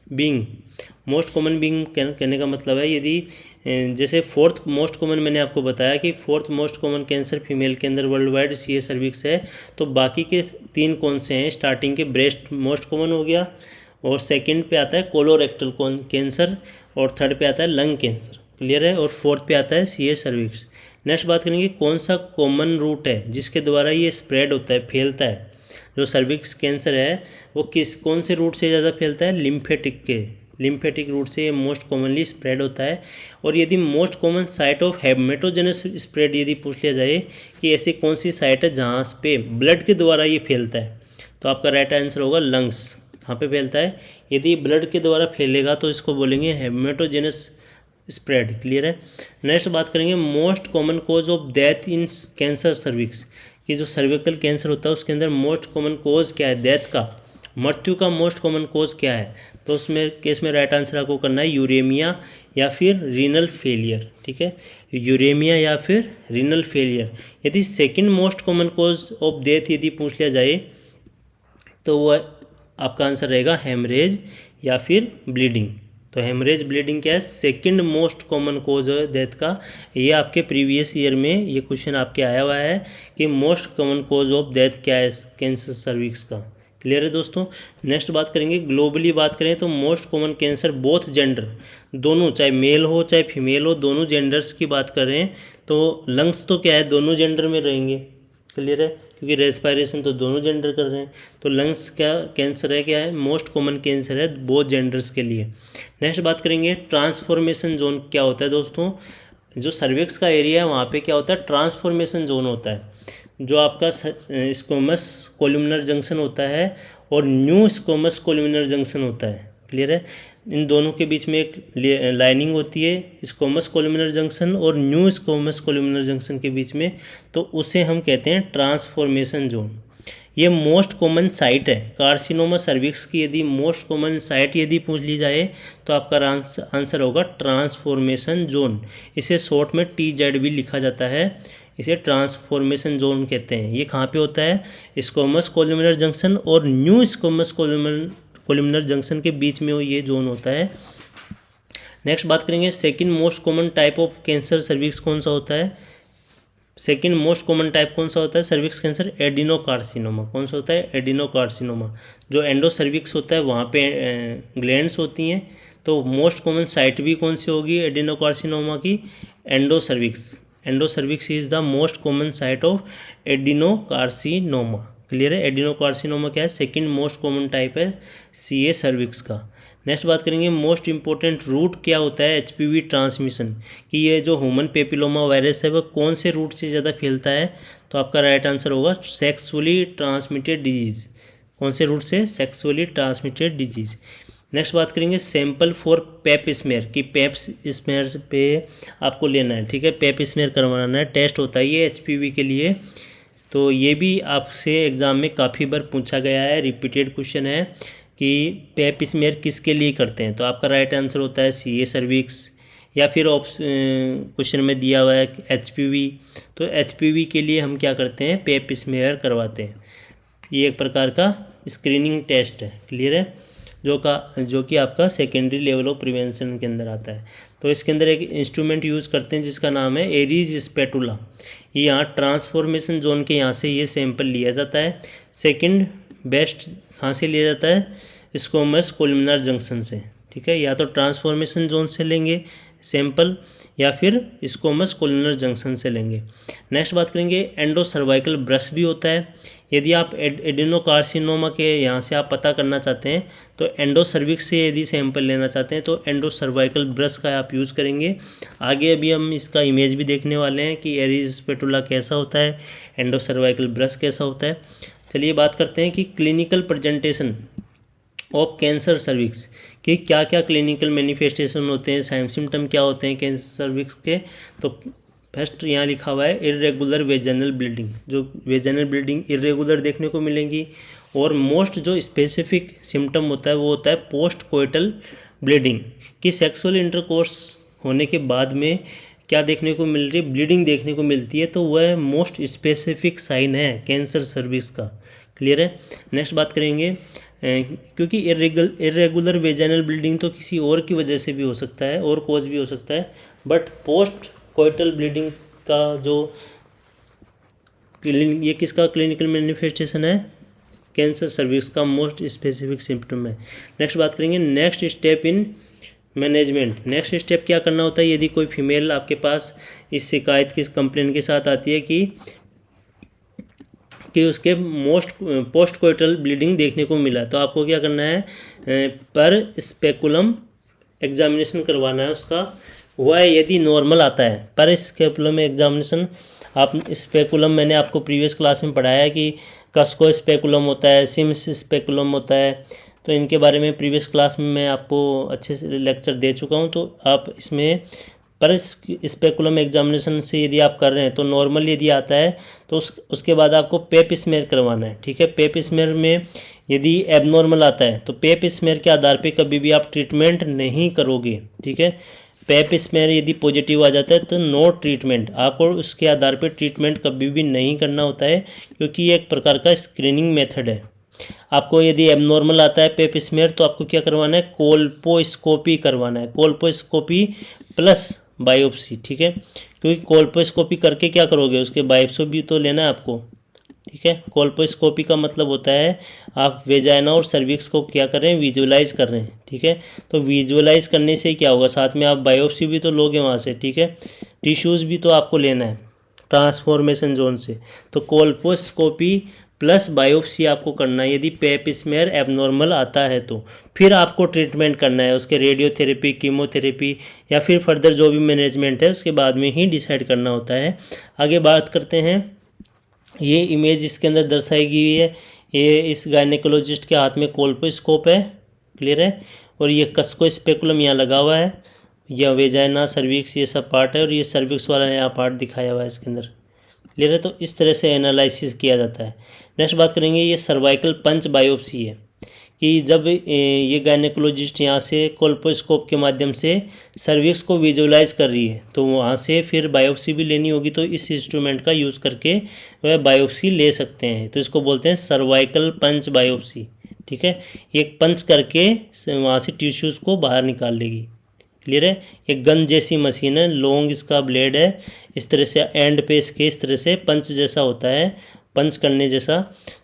being. Most common being कहने का मतलब है यदि जैसे फोर्थ मोस्ट कॉमन मैंने आपको बताया कि fourth most common cancer female के अंदर वर्ल्ड वाइड CA सर्विक्स है, तो बाकी के 3 कौन से हैं। स्टार्टिंग के ब्रेस्ट मोस्ट कॉमन हो गया, और सेकंड पे आता है कोलोरेक्टल कैंसर, और थर्ड पे आता है लंग कैंसर, क्लियर है, और फोर्थ पे आता है CA सर्विक्स। नेक्स्ट बात करेंगे कौन सा कॉमन रूट है जिसके द्वारा ये स्प्रेड होता है, फैलता है। जो सर्विक्स कैंसर है वो कौन से रूट से ज़्यादा फैलता है, लिम्फेटिक के, लिम्फेटिक रूट से ये मोस्ट कॉमनली स्प्रेड होता है। और यदि most common site of hematogenous spread यदि पूछ लिया जाए कि ऐसी कौन सी साइट है जहाँ पे ब्लड के द्वारा ये फैलता है, तो आपका राइट आंसर होगा लंग्स। कहाँ पे फैलता है? यदि ब्लड के द्वारा फैलेगा तो इसको बोलेंगे हेमेटोजेनस स्प्रेड। क्लियर है। नेक्स्ट बात करेंगे most common cause of death in cancer cervix, कि जो सर्विकल कैंसर होता है उसके अंदर मोस्ट कॉमन कॉज क्या है डेथ का, मृत्यु का मोस्ट कॉमन कॉज क्या है? तो उसमें केस में राइट आंसर आपको करना है यूरेमिया या फिर रीनल फेलियर। ठीक है, यूरेमिया या फिर रीनल फेलियर। यदि second most common cause of death यदि पूछ लिया जाए तो वह आपका आंसर रहेगा हेमरेज या फिर ब्लीडिंग। तो हेमरेज ब्लीडिंग क्या है? सेकंड मोस्ट कॉमन कॉज है डेथ का। ये आपके प्रीवियस ईयर में ये क्वेश्चन आपके आया हुआ है कि most common cause of death क्या है कैंसर सर्विक्स का। क्लियर है दोस्तों। नेक्स्ट बात करेंगे ग्लोबली बात करें तो most common cancer both gender, दोनों चाहे मेल हो चाहे फीमेल हो, दोनों जेंडर्स की बात कर रहे हैं तो लंग्स तो क्या है दोनों जेंडर में रहेंगे। क्लियर है, क्योंकि रेस्पायरेशन तो दोनों जेंडर कर रहे हैं। तो लंग्स क्या कैंसर है, क्या है मोस्ट कॉमन कैंसर है बोथ जेंडर्स के लिए। नेक्स्ट बात करेंगे ट्रांसफॉर्मेशन जोन क्या होता है दोस्तों। जो सर्विक्स का एरिया है वहाँ पे क्या होता है ट्रांसफॉर्मेशन जोन होता है। जो आपका स्क्वैमस कोलुमिनर जंक्शन होता है और न्यू स्क्वैमस कोलुमिनर जंक्शन होता है। क्लियर है, इन दोनों के बीच में एक लाइनिंग होती है स्क्वैमस कोलुमिनर जंक्शन और न्यू स्क्वैमस कोलुमिनर जंक्शन के बीच में, तो उसे हम कहते हैं ट्रांसफॉर्मेशन जोन। ये मोस्ट कॉमन साइट है कार्सिनोमा सर्विक्स की। यदि मोस्ट कॉमन साइट यदि पूछ ली जाए तो आपका आंसर होगा ट्रांसफॉर्मेशन जोन। इसे शॉर्ट में TZ भी लिखा जाता है, इसे ट्रांसफॉर्मेशन जोन कहते हैं। ये कहाँ पे होता है? स्क्वैमस कोलुमिनर जंक्शन और न्यू स्क्वैमस कोलुमिनर जंक्शन के बीच में ये जोन होता है। नेक्स्ट बात करेंगे second most common type of cancer cervix कौन सा होता है। सेकंड मोस्ट कॉमन टाइप कौन सा होता है सर्विक्स कैंसर? एडिनोकार्सिनोमा। कौन सा होता है? एडिनोकार्सिनोमा। जो एंडो सर्विक्स होता है वहाँ पे ग्लैंड्स होती हैं, तो मोस्ट कॉमन साइट भी कौन सी होगी एडिनोकार्सिनोमा की? Endo cervix. Endo cervix is the most common site of adenocarcinoma. Clear है, एडिनोकार्सिनोमा क्या है? सेकंड मोस्ट कॉमन टाइप है CA सर्विक्स का। नेक्स्ट बात करेंगे मोस्ट इंपॉर्टेंट रूट क्या होता है HPV ट्रांसमिशन, कि ये जो ह्यूमन पेपिलोमा वायरस है वह कौन से रूट से ज़्यादा फैलता है? तो आपका राइट आंसर होगा सेक्सुअली ट्रांसमिटेड डिजीज़। कौन से रूट से? Sexually transmitted disease. नेक्स्ट बात करेंगे सैंपल फॉर पेप स्मेयर, कि पेप स्मेयर पे आपको लेना है। ठीक है, पेप स्मेयर करवाना है, टेस्ट होता है ये HPV के लिए। तो ये भी आपसे एग्ज़ाम में काफ़ी बार पूछा गया है, रिपीटेड क्वेश्चन है कि पेप स्मेयर किसके लिए करते हैं। तो आपका राइट आंसर होता है CA सर्विक्स, या फिर क्वेश्चन में दिया हुआ है HPV। तो HPV के लिए हम क्या करते हैं? पेप स्मेयर करवाते हैं। ये एक प्रकार का स्क्रीनिंग टेस्ट है। क्लियर है, जो कि आपका सेकेंडरी लेवल ऑफ प्रिवेंशन के अंदर आता है। तो इसके अंदर एक इंस्ट्रूमेंट यूज़ करते हैं जिसका नाम है एरीज स्पेटुला। ये यहाँ ट्रांसफॉर्मेशन जोन के यहाँ से ये सैंपल लिया जाता है। सेकंड बेस्ट कहाँ से लिया जाता है? स्क्वैमस कोलुमिनर जंक्शन से। ठीक है, या तो ट्रांसफॉर्मेशन जोन से लेंगे सैंपल या फिर स्क्वैमस कोलुमिनर जंक्शन से लेंगे। नेक्स्ट बात करेंगे एंडो सर्वाइकल ब्रश भी होता है। यदि आप एडिनोकार्सिनोमा के यहाँ से आप पता करना चाहते हैं तो एंडो सर्विक्स से यदि सैंपल लेना चाहते हैं तो एंडो सर्वाइकल ब्रश का आप यूज़ करेंगे। आगे अभी हम इसका इमेज भी देखने वाले हैं कि एरीज स्पेटुला कैसा होता है, एंडो सर्वाइकल ब्रश कैसा होता है। चलिए बात करते हैं कि clinical presentation of cancer cervix, कि क्या क्या क्लिनिकल मैनिफेस्टेशन होते हैं, साइन सिम्टम क्या होते हैं कैंसर सर्विक्स के। तो फर्स्ट यहाँ लिखा हुआ है इरेगुलर वेजाइनल ब्लीडिंग। जो वेजाइनल ब्लीडिंग इरेगुलर देखने को मिलेंगी। और मोस्ट जो स्पेसिफिक सिम्टम होता है वो होता है पोस्ट कोइटल ब्लीडिंग, कि सेक्सुअल इंटरकोर्स होने के बाद में क्या देखने को मिल रही है? ब्लीडिंग देखने को मिलती है। तो वह मोस्ट स्पेसिफिक साइन है कैंसर सर्विक्स का। क्लियर है। नेक्स्ट बात करेंगे क्योंकि इरेगुलर वेजाइनल ब्लीडिंग तो किसी और की वजह से भी हो सकता है और कॉज भी हो सकता है, बट पोस्ट कोइटल ब्लीडिंग का जो ये किसका क्लिनिकल मैनिफेस्टेशन है? कैंसर सर्विक्स का मोस्ट स्पेसिफिक सिम्टम है। नेक्स्ट बात करेंगे next step in management. Next step क्या करना होता है यदि कोई फीमेल आपके पास इस शिकायत की कंप्लेन के साथ आती है कि उसके पोस्ट कोइटल ब्लीडिंग देखने को मिला, तो आपको क्या करना है? पर स्पेकुलम एग्जामिनेशन करवाना है उसका, वह है यदि नॉर्मल आता है। पर स्पेकुलम एग्जामिनेशन, आप स्पेकुलम मैंने आपको प्रीवियस क्लास में पढ़ाया है कि कस्को स्पेकुलम होता है, सिम्स स्पेकुलम होता है, तो इनके बारे में प्रीवियस क्लास में मैं आपको अच्छे से लेक्चर दे चुका हूँ। तो आप इसमें पर स्पेकुलम एग्जामिनेशन से यदि आप कर रहे हैं तो नॉर्मल यदि आता है तो उसके बाद आपको पेप स्मेयर करवाना है। ठीक है, पेप स्मेयर में यदि एबनॉर्मल आता है तो पेप स्मेयर के आधार पे कभी भी आप ट्रीटमेंट नहीं करोगे। ठीक है, पेप स्मेयर यदि पॉजिटिव आ जाता है तो नो ट्रीटमेंट, आपको उसके आधार पे ट्रीटमेंट कभी भी नहीं करना होता है, क्योंकि ये एक प्रकार का स्क्रीनिंग मेथड है। आपको यदि एबनॉर्मल आता है पेप स्मेयर तो आपको क्या करवाना है, कोल्पोस्कोपी करवाना है, कोल्पोस्कोपी प्लस बायोप्सी। ठीक है, क्योंकि कोल्पोस्कोपी करके क्या करोगे, उसके बायोप्सी भी तो लेना है आपको। ठीक है, कोल्पोस्कोपी का मतलब होता है आप वेजाइना और सर्विक्स को क्या कर रहे हैं, विजुअलाइज कर रहे हैं। ठीक है, तो विजुअलाइज करने से क्या होगा, साथ में आप बायोप्सी भी तो लोगे वहाँ से। ठीक है, टिश्यूज़ भी तो आपको लेना है ट्रांसफॉर्मेशन जोन से। तो कोल्पोस्कोपी प्लस बायोप्सी आपको करना है यदि पेप स्मेयर एबनॉर्मल आता है तो। फिर आपको ट्रीटमेंट करना है, उसके रेडियोथेरेपी, कीमोथेरेपी या फिर फर्दर जो भी मैनेजमेंट है उसके बाद में ही डिसाइड करना होता है। आगे बात करते हैं, ये इमेज इसके अंदर दर्शाई गई है, ये इस गायनेकोलॉजिस्ट के हाथ में कोल्पोस्कोप है, क्लियर है, और ये कस्को स्पेकुलम यहाँ लगा हुआ है, यह वेजाइना सर्विक्स ये सब पार्ट है, और ये सर्विक्स वाला यहाँ पार्ट दिखाया हुआ है इसके अंदर, क्लियर है। तो इस तरह से एनालिसिस किया जाता है। नेक्स्ट बात करेंगे, ये सर्वाइकल पंच बायोप्सी है कि जब ये गायनेकोलॉजिस्ट यहाँ से कोल्पोस्कोप के माध्यम से सर्विक्स को विजुअलाइज कर रही है तो वहाँ से फिर बायोप्सी भी लेनी होगी, तो इस इंस्ट्रूमेंट का यूज़ करके वह बायोप्सी ले सकते हैं। तो इसको बोलते हैं सर्वाइकल पंच बायोप्सी। ठीक है, एक पंच करके वहाँ से टिश्यूज़ को बाहर निकाल लेगी, क्लियर है। एक गन जैसी मशीन है, लॉन्ग इसका ब्लेड है, इस तरह से एंड पे इसके इस तरह से पंच जैसा होता है, पंच करने जैसा।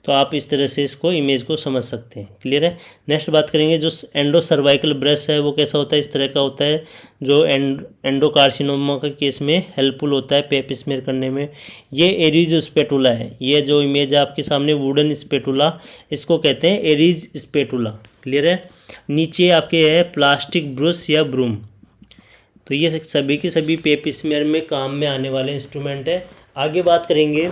तो आप इस तरह से इसको इमेज को समझ सकते हैं, क्लियर है। नेक्स्ट बात करेंगे, जो एंडो सर्वाइकल ब्रेस्ट है वो कैसा होता है, इस तरह का होता है, जो एंडोकार्सिनोमा के केस में हेल्पफुल होता है पेप स्मेयर करने में। ये एरिज स्पेटुला है, ये जो इमेज है आपके सामने वुडन स्पेटुला, इसको कहते हैं एरिज स्पेटुला, क्लियर है। नीचे आपके है प्लास्टिक ब्रश या ब्रूम। तो ये सभी के सभी पेप स्मेयर में काम में आने वाले इंस्ट्रूमेंट है। आगे बात करेंगे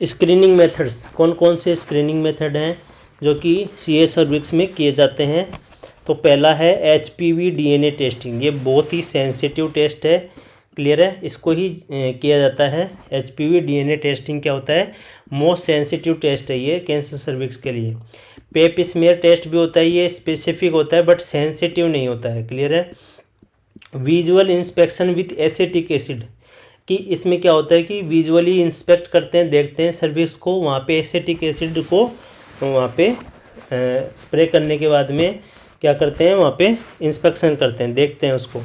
स्क्रीनिंग मेथड्स, कौन कौन से स्क्रीनिंग मेथड हैं जो कि सीए सर्विक्स में किए जाते हैं। तो पहला है HPV DNA टेस्टिंग, ये बहुत ही सेंसिटिव टेस्ट है, क्लियर है, इसको ही किया जाता है। HPV DNA टेस्टिंग क्या होता है, मोस्ट सेंसिटिव टेस्ट है ये कैंसर सर्विक्स के लिए। पेप स्मेयर टेस्ट भी होता है, ये स्पेसिफिक होता है बट सेंसिटिव नहीं होता है, क्लियर है। Visual inspection with acetic acid, कि इसमें क्या होता है कि विजुअली इंस्पेक्ट करते हैं, देखते हैं सर्विक्स को, वहाँ पे एसिटिक एसिड को वहाँ पे स्प्रे करने के बाद में क्या करते हैं, वहाँ पे इंस्पेक्शन करते हैं, देखते हैं उसको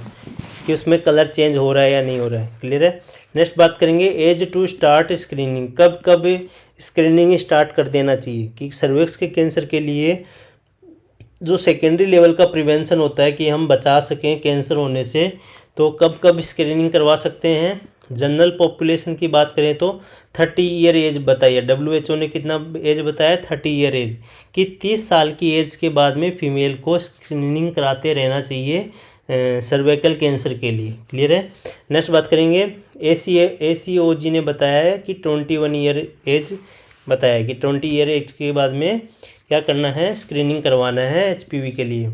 कि उसमें कलर चेंज हो रहा है या नहीं हो रहा है, क्लियर है। नेक्स्ट बात करेंगे एज टू स्टार्ट स्क्रीनिंग, कब कब स्क्रीनिंग स्टार्ट कर देना चाहिए कि सर्विक्स के कैंसर के लिए जो सेकेंडरी लेवल का प्रिवेंशन होता है कि हम बचा सकें कैंसर होने से, तो कब कब स्क्रीनिंग करवा सकते हैं। जनरल पॉपुलेशन की बात करें तो 30 ईयर एज बताइए, WHO ने कितना एज बताया, 30 ईयर एज, कि 30 साल की एज के बाद में फीमेल को स्क्रीनिंग कराते रहना चाहिए सर्वाइकल कैंसर के लिए, क्लियर है। नेक्स्ट बात करेंगे ACOG ने बताया है कि 21 ईयर एज बताया है कि 20 ईयर एज के बाद में क्या करना है, स्क्रीनिंग करवाना है HPV के लिए।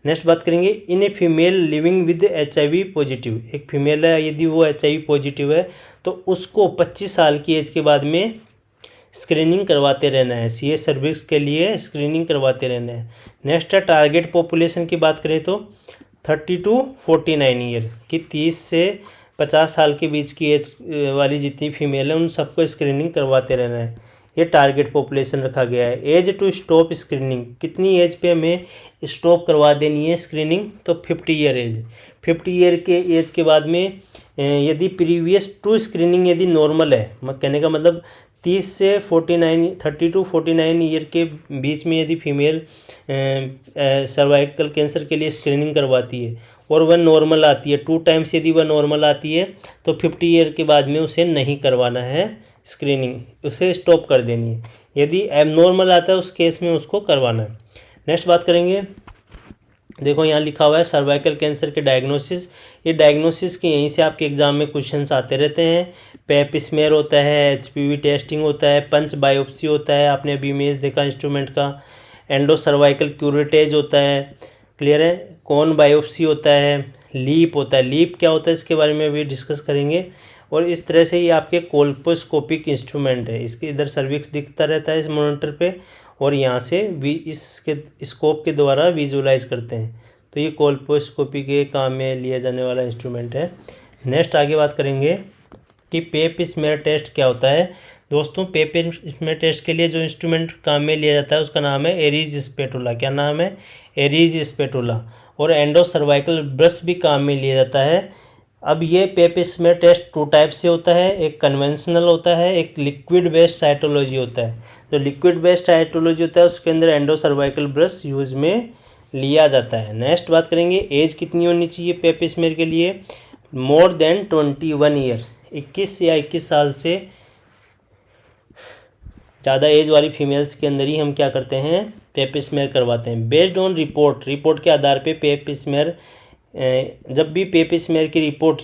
नेक्स्ट बात करेंगे in a female living with HIV positive, एक फीमेल है यदि वो HIV पॉजिटिव है तो उसको 25 साल की एज के बाद में स्क्रीनिंग करवाते रहना है, सीए सर्विक्स के लिए स्क्रीनिंग करवाते रहना है। नेक्स्ट है टारगेट पॉपुलेशन की बात करें तो 30 to 49 ईयर, कि 30 से 50 साल के बीच की एज वाली जितनी फीमेल है उन सबको स्क्रीनिंग करवाते रहना है, ये टारगेट पॉपुलेशन रखा गया है। एज टू स्टॉप स्क्रीनिंग, कितनी एज पे हमें स्टॉप करवा देनी है स्क्रीनिंग, तो 50 ईयर एज, 50 ईयर के एज के बाद में यदि प्रीवियस टू स्क्रीनिंग यदि नॉर्मल है, कहने का मतलब 30 से 30 to 49 ईयर के बीच में यदि फीमेल सर्वाइकल कैंसर के लिए स्क्रीनिंग करवाती है और वह नॉर्मल आती है 2 टाइम्स, यदि वह नॉर्मल आती है तो 50 ईयर के बाद में उसे नहीं करवाना है स्क्रीनिंग, उसे स्टॉप कर देनी है। यदि एबनॉर्मल आता है उस केस में उसको करवाना है। नेक्स्ट बात करेंगे देखो यहाँ लिखा हुआ है सर्वाइकल कैंसर के डायग्नोसिस। ये डायग्नोसिस के यहीं से आपके एग्जाम में क्वेश्चंस आते रहते हैं। पेप स्मेयर होता है, एचपीवी टेस्टिंग होता है, पंच बायोप्सी होता है, आपने अभी इमेज देखा इंस्ट्रूमेंट का, एंडो सर्वाइकल क्यूरेटेज होता है, क्लियर है, कौन बायोप्सी होता है, लीप होता है। लीप क्या होता है इसके बारे में भी डिस्कस करेंगे। और इस तरह से ये आपके कोल्पोस्कोपिक इंस्ट्रूमेंट है। इसके इधर सर्विक्स दिखता रहता है इस मॉनिटर पे, और यहाँ से इसके स्कोप के द्वारा विजुलाइज करते हैं। तो ये कोल्पोस्कोपी के काम में लिया जाने वाला इंस्ट्रूमेंट है। नेक्स्ट आगे बात करेंगे कि पेप स्मेयर टेस्ट क्या होता है। दोस्तों पेप स्मेयर टेस्ट के लिए जो इंस्ट्रूमेंट काम में लिया जाता है उसका नाम है एरीज स्पेटुला। क्या नाम है? Aries spatula. और एंडो सर्वाइकल ब्रश भी काम में लिया जाता है। अब ये पेप स्मेयर टेस्ट 2 टाइप से होता है, एक कन्वेंशनल होता है, एक लिक्विड बेस्ड साइटोलॉजी होता है। जो लिक्विड बेस्ड साइटोलॉजी होता है उसके अंदर एंडो सर्वाइकल ब्रश यूज में लिया जाता है। नेक्स्ट बात करेंगे एज कितनी होनी चाहिए पेप स्मेयर के लिए। मोर देन 21 ईयर, 21 या 21 साल से ज़्यादा एज वाली फीमेल्स के अंदर ही हम क्या करते हैं, पेप स्मेयर करवाते हैं। बेस्ड ऑन रिपोर्ट के आधार पे पेप स्मेयर, जब भी पेप स्मेयर की रिपोर्ट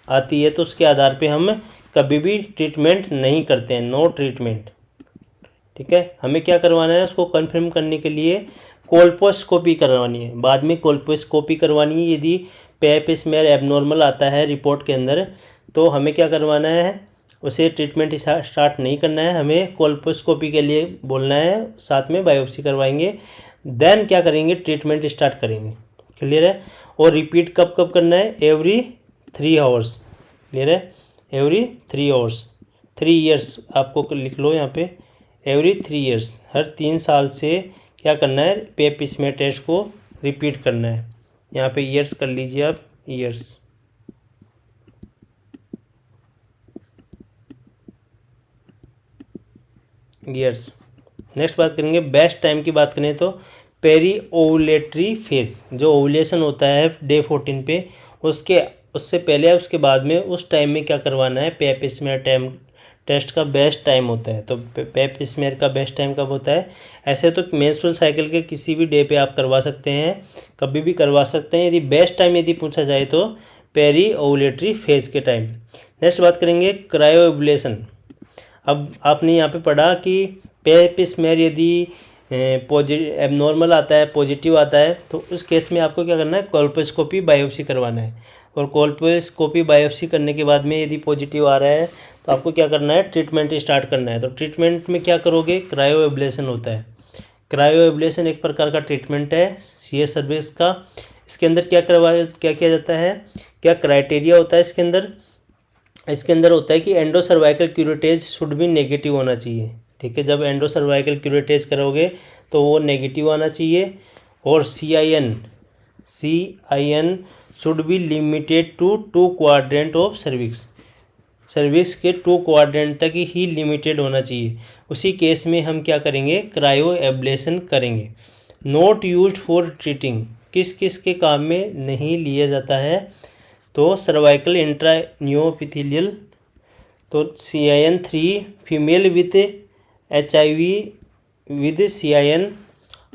आती है तो उसके आधार पे हम कभी भी ट्रीटमेंट नहीं करते हैं, नो ट्रीटमेंट। ठीक है, हमें क्या करवाना है, उसको कंफर्म करने के लिए कोल्पोस्कोपी करवानी है, बाद में कोल्पोस्कोपी करवानी है। यदि पेप स्मेयर एबनॉर्मल आता है रिपोर्ट के अंदर तो हमें क्या करवाना है, उसे ट्रीटमेंट स्टार्ट नहीं करना है, हमें कोल्पोस्कोपी के लिए बोलना है, साथ में बायोप्सी करवाएंगे, देन क्या करेंगे, ट्रीटमेंट स्टार्ट करेंगे। क्लियर है। और रिपीट कब कब करना है, एवरी 3 आवर्स। क्लियर है, एवरी 3 आवर्स, 3 ईयर्स आपको लिख लो यहाँ पे, एवरी 3 ईयर्स, हर 3 साल से क्या करना है, पेप स्मेयर टेस्ट को रिपीट करना है। यहाँ पे ईयर्स कर लीजिए आप, ईयर्स। ईयर्स। नेक्स्ट बात करेंगे बेस्ट टाइम की बात करें तो पेरी ओवुलेटरी फेज, जो ओवुलेशन होता है डे 14 पे, उससे पहले या उसके बाद में, उस टाइम में क्या करवाना है, पेप स्मेयर टाइम टेस्ट का बेस्ट टाइम होता है। तो पेप स्मेयर का बेस्ट टाइम कब होता है? ऐसे तो मेंस्ट्रुअल साइकिल के किसी भी डे पे आप करवा सकते हैं, कभी भी करवा सकते हैं। यदि बेस्ट टाइम यदि पूछा जाए तो पेरी ओवुलेटरी फेज के टाइम। नेक्स्ट बात करेंगे क्रायो एब्लेशन। अब आपने यहाँ पे पढ़ा कि पेप स्मेयर यदि एबनॉर्मल आता है, पॉजिटिव आता है, तो उस केस में आपको क्या करना है, कोल्पोस्कोपी बायोप्सी करवाना है। और कोल्पोस्कोपी बायोप्सी करने के बाद में यदि पॉजिटिव आ रहा है तो आपको क्या करना है, ट्रीटमेंट स्टार्ट करना है। तो ट्रीटमेंट में क्या करोगे, क्रायो एब्लेशन होता है। क्रायो एब्लेशन एक प्रकार का ट्रीटमेंट है सीएस सर्विस का। इसके अंदर क्या किया जाता है, क्या क्राइटेरिया होता है इसके अंदर होता है कि एंडो सर्वाइकल क्यूरेटेज शुड भी नेगेटिव होना चाहिए। ठीक है, जब एंडो सर्वाइकल क्यूरेटेज करोगे तो वो नेगेटिव आना चाहिए। और CIN should be limited to 2 quadrant of cervix के 2 क्वाड्रेंट तक ही लिमिटेड होना चाहिए। उसी केस में हम क्या करेंगे, क्रायो एब्लेशन करेंगे। नॉट यूज्ड फॉर ट्रीटिंग, किस किस के काम में नहीं लिया जाता है, तो सर्वाइकल इंट्रान्यूएपिथेलियल, तो CIN3 female with HIV with CIN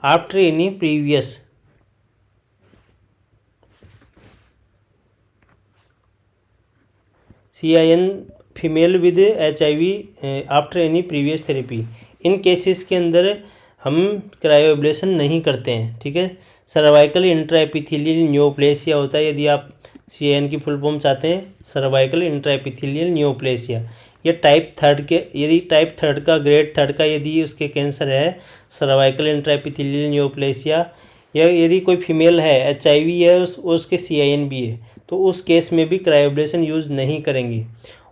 after any previous CIN female with HIV after any previous therapy. In cases के अंदर हम क्रायो एब्लेशन नहीं करते हैं। ठीक है, सर्वाइकल इंट्राएपिथेलियल न्यूप्लेसिया होता है, यदि आप CIN की फुल फॉर्म चाहते हैं, सर्वाइकल इंट्राएपिथेलियल न्यूप्लेसिया। ये टाइप 3 के, यदि टाइप 3 का, ग्रेड 3 का यदि उसके कैंसर है, सर्वाइकल इंट्राएपिथेलियल न्यूप्लेसिया, या यदि कोई फीमेल है, HIV है, उसके CIN भी है, तो उस केस में भी क्रायोएब्लेशन यूज़ नहीं करेंगे।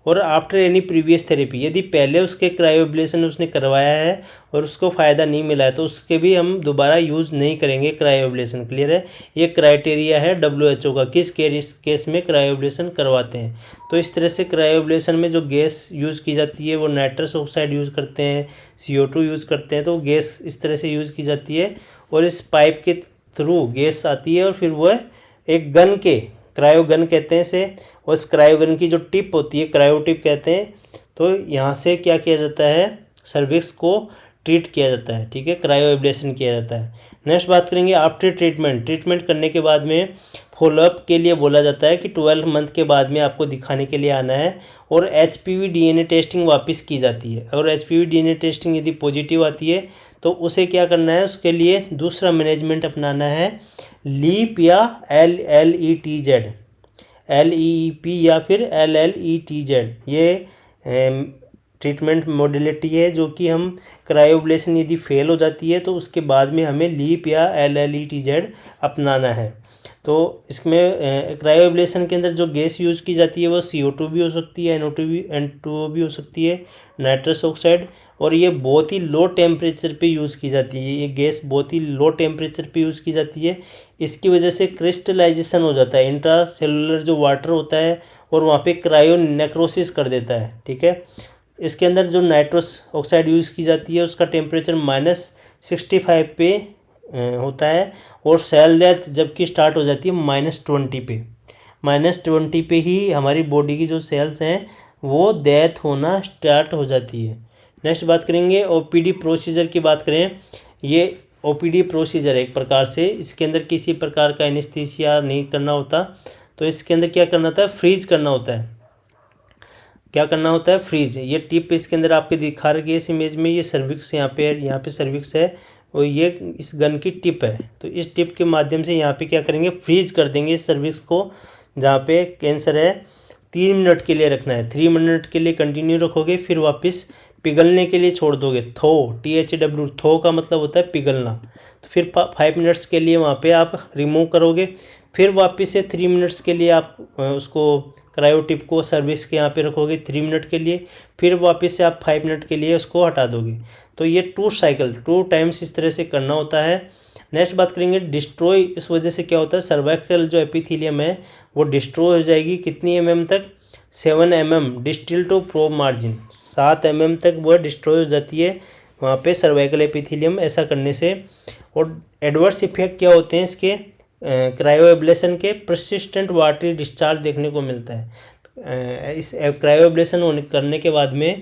और आफ्टर एनी प्रीवियस थेरेपी, यदि पहले उसके क्रायोएब्लेशन उसने करवाया है और उसको फ़ायदा नहीं मिला है तो उसके भी हम दोबारा यूज़ नहीं करेंगे क्रायोएब्लेशन। क्लियर है, ये क्राइटेरिया है WHO का, किस केस में क्रायोएब्लेशन करवाते हैं। तो इस तरह से क्रायोएब्लेशन में जो गैस यूज़ की जाती है वो नाइट्रस ऑक्साइड यूज़ करते हैं, CO2 यूज़ करते हैं, तो गैस इस तरह से यूज़ की जाती है। और इस पाइप के थ्रू गैस आती है और फिर वह एक गन के, क्रायोगन कहते हैं इसे, और इस क्रायोगन की जो टिप होती है क्रायो टिप कहते हैं। तो यहाँ से क्या किया जाता है, सर्विक्स को ट्रीट किया जाता है, ठीक है, क्रायो एब्लेशन किया जाता है। नेक्स्ट बात करेंगे आफ्टर ट्रीटमेंट। ट्रीटमेंट करने के बाद में फॉलोअप के लिए बोला जाता है कि 12 मंथ के बाद में आपको दिखाने के लिए आना है और HPV DNA टेस्टिंग वापस की जाती है। और HPV DNA टेस्टिंग यदि पॉजिटिव आती है तो उसे क्या करना है, उसके लिए दूसरा मैनेजमेंट अपनाना है, लीप या LLETZ, LEEP या फिर LLETZ। ये ट्रीटमेंट मॉडलिटी है जो कि हम क्रायोब्लेशन यदि फेल हो जाती है तो उसके बाद में हमें लीप या LLETZ अपनाना है। तो इसमें क्रायोब्लेशन के अंदर जो गैस यूज़ की जाती है वो CO2 भी हो सकती है, N2O भी हो सकती है, नाइट्रस ऑक्साइड, और ये बहुत ही लो टेम्परेचर पे यूज़ की जाती है। ये गैस बहुत ही लो टेम्परेचर पे यूज़ की जाती है। इसकी वजह से क्रिस्टलाइजेशन हो जाता है, इंट्रा सेलुलर जो वाटर होता है और वहाँ पे क्रायो नेक्रोसिस कर देता है, ठीक है। इसके अंदर जो नाइट्रस ऑक्साइड यूज़ की जाती है उसका टेम्परेचर -65 पे होता है और सेल डेथ जबकि स्टार्ट हो जाती है -20 पे। -20 पे ही हमारी बॉडी की जो सेल्स हैं वो डेथ होना स्टार्ट हो जाती है। नेक्स्ट बात करेंगे OPD प्रोसीजर की बात करें। ये OPD प्रोसीजर है एक प्रकार से, इसके अंदर किसी प्रकार का एनेस्थीसिया नहीं करना होता। तो इसके अंदर क्या करना होता है, फ्रीज करना होता है। क्या करना होता है, फ्रीज। ये टिप इसके अंदर आपके दिखा रही है इस इमेज में, ये सर्विक्स यहाँ पे सर्विक्स है और ये इस गन की टिप है। तो इस टिप के माध्यम से यहाँ पे क्या करेंगे, फ्रीज कर देंगे इस सर्विक्स को जहाँ पे कैंसर है। 3 मिनट के लिए रखना है, 3 मिनट के लिए कंटिन्यू रखोगे, फिर वापस पिघलने के लिए छोड़ दोगे। THW, थो का मतलब होता है पिघलना। तो फिर 5 मिनट्स के लिए वहाँ पे आप रिमूव करोगे, फिर वापस से 3 मिनट्स के लिए आप उसको क्रायोटिप को सर्विस के यहाँ पे रखोगे 3 मिनट के लिए, फिर वापस से आप 5 मिनट के लिए उसको हटा दोगे। तो ये 2 टाइम्स इस तरह से करना होता है। नेक्स्ट बात करेंगे डिस्ट्रॉय। इस वजह से क्या होता है, सर्वाइकल जो एपिथेलियम है वो डिस्ट्रॉय हो जाएगी। कितनी mm तक, 7 mm distal to probe margin, 7 mm तक वह डिस्ट्रॉय हो जाती है वहाँ पे सर्वाइकल एपिथेलियम ऐसा करने से। और एडवर्स इफेक्ट क्या होते हैं इसके, क्रायो एब्लेशन के परसिस्टेंट वाटरी डिस्चार्ज देखने को मिलता है। इस क्रायो एब्लेशन होने करने के बाद में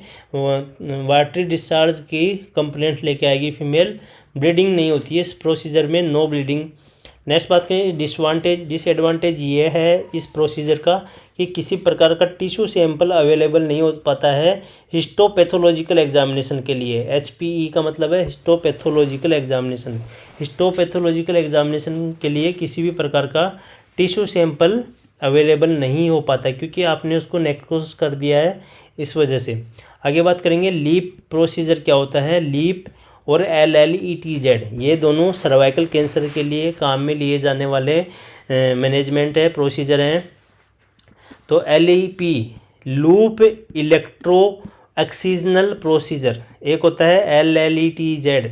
वाटरी डिस्चार्ज की कंप्लेंट लेके आएगी फीमेल। ब्लीडिंग नहीं होती है इस प्रोसीजर में, नो ब्लीडिंग। नेक्स्ट बात करें डिसएडवांटेज ये है इस प्रोसीजर का कि किसी प्रकार का टिश्यू सैंपल अवेलेबल नहीं हो पाता है हिस्टोपैथोलॉजिकल एग्जामिनेशन के लिए। HPE का मतलब है हिस्टोपैथोलॉजिकल एग्जामिनेशन। हिस्टोपैथोलॉजिकल एग्जामिनेशन के लिए किसी भी प्रकार का टिश्यू सैंपल अवेलेबल नहीं हो पाता क्योंकि आपने उसको नेक्रोसिस कर दिया है, इस वजह से। आगे बात करेंगे लीप प्रोसीजर क्या होता है। लीप और LLETZ ये दोनों सर्वाइकल कैंसर के लिए काम में लिए जाने वाले मैनेजमेंट है, प्रोसीजर हैं। तो LEP loop electro excisional procedure, एक होता है LLETZ,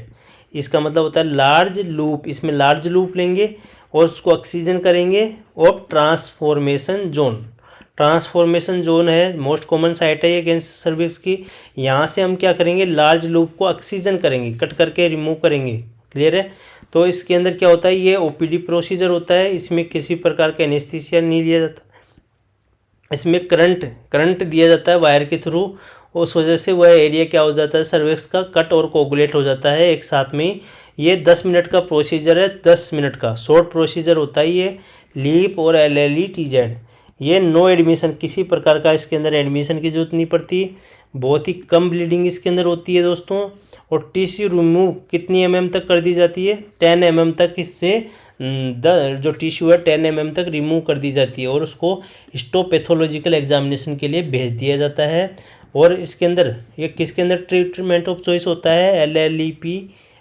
इसका मतलब होता है लार्ज लूप। इसमें लार्ज लूप लेंगे और उसको ऑक्सीजन करेंगे और ट्रांसफॉर्मेशन जोन। ट्रांसफॉर्मेशन जोन है मोस्ट कॉमन साइट है ये कैंसर सर्विक्स की। यहाँ से हम क्या करेंगे, लार्ज लूप को ऑक्सीजन करेंगे, कट करके रिमूव करेंगे। क्लियर है। तो इसके अंदर क्या होता है, ये OPD प्रोसीजर होता है। इसमें किसी प्रकार का एनेस्थीसिया नहीं लिया जाता। इसमें करंट दिया जाता है वायर के थ्रू। उस वजह से वह एरिया क्या हो जाता है, सर्विक्स का कट और कोगुलेट हो जाता है एक साथ में। ये 10 मिनट का प्रोसीजर है, 10 मिनट का शॉर्ट प्रोसीजर होता है ये लीप और LLETZ। ये नो एडमिशन, किसी प्रकार का इसके अंदर एडमिशन की जरूरत नहीं पड़ती। बहुत ही कम ब्लीडिंग इसके अंदर होती है दोस्तों। और टिश्यू रिमूव कितनी mm तक कर दी जाती है, 10 mm तक इससे जो टिश्यू है 10 mm तक रिमूव कर दी जाती है और उसको हिस्टोपैथोलॉजिकल एग्जामिनेशन के लिए भेज दिया जाता है। और इसके अंदर ये किसके अंदर ट्रीटमेंट ऑफ चॉइस होता है,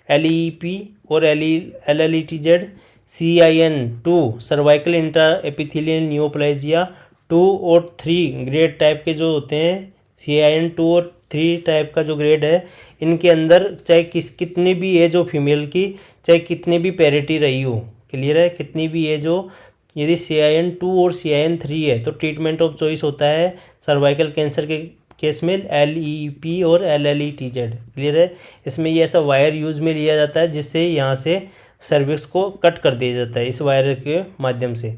LEP और LLETZ। CIN2 cervical intra epithelial neoplasia 2 और 3 ग्रेड टाइप के जो होते हैं, CIN2 और 3 टाइप का जो ग्रेड है, इनके अंदर चाहे कितनी भी एज हो फीमेल की, चाहे कितनी भी पैरिटी रही हो, क्लियर है, कितनी भी एज हो, यदि CIN2 और CIN3 है तो ट्रीटमेंट ऑफ चॉइस होता है सर्वाइकल कैंसर के केस में LEP और LLETZ। क्लियर है। इसमें ये ऐसा वायर यूज में लिया जाता है जिससे यहाँ से सर्विक्स को कट कर दिया जाता है इस वायर के माध्यम से।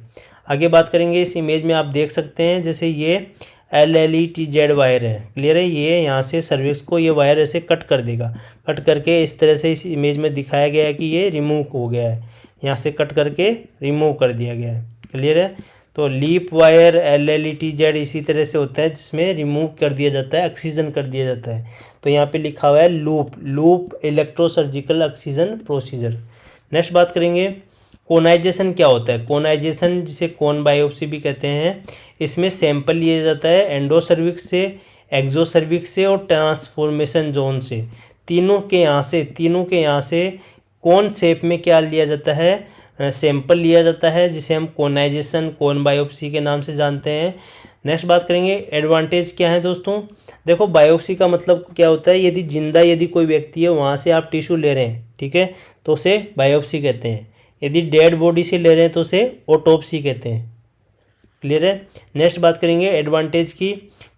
आगे बात करेंगे, इस इमेज में आप देख सकते हैं जैसे ये LLETZ वायर है। क्लियर है, ये यहाँ से सर्विक्स को ये वायर ऐसे कट कर देगा। कट करके इस तरह से इस इमेज में दिखाया गया है कि ये रिमूव हो गया है, यहाँ से कट करके रिमूव कर दिया गया है। क्लियर है, तो लीप वायर LLETZ इसी तरह से होता है जिसमें रिमूव कर दिया जाता है, ऑक्सीजन कर दिया जाता है। तो यहाँ पे लिखा हुआ है loop electrosurgical oxygen procedure. Next बात करेंगे कोनाइजेशन क्या होता है। कोनाइजेशन जिसे कोन बायोप्सी भी कहते हैं, इसमें सैंपल लिया जाता है एंडोसर्विक्स से, एक्सोसर्विक्स से और ट्रांसफॉर्मेशन जोन से। तीनों के यहाँ से कोन शेप में क्या लिया जाता है, सैंपल लिया जाता है, जिसे हम कोनाइजेशन कोन बायोप्सी के नाम से जानते हैं। नेक्स्ट बात करेंगे एडवांटेज क्या है दोस्तों। देखो बायोप्सी का मतलब क्या होता है, यदि कोई व्यक्ति है वहाँ से आप टिश्यू ले रहे हैं, ठीक है, तो उसे बायोप्सी कहते हैं। यदि डेड बॉडी से ले रहे हैं तो उसे ऑटोप्सी कहते हैं। क्लियर है। नेक्स्ट बात करेंगे एडवांटेज की।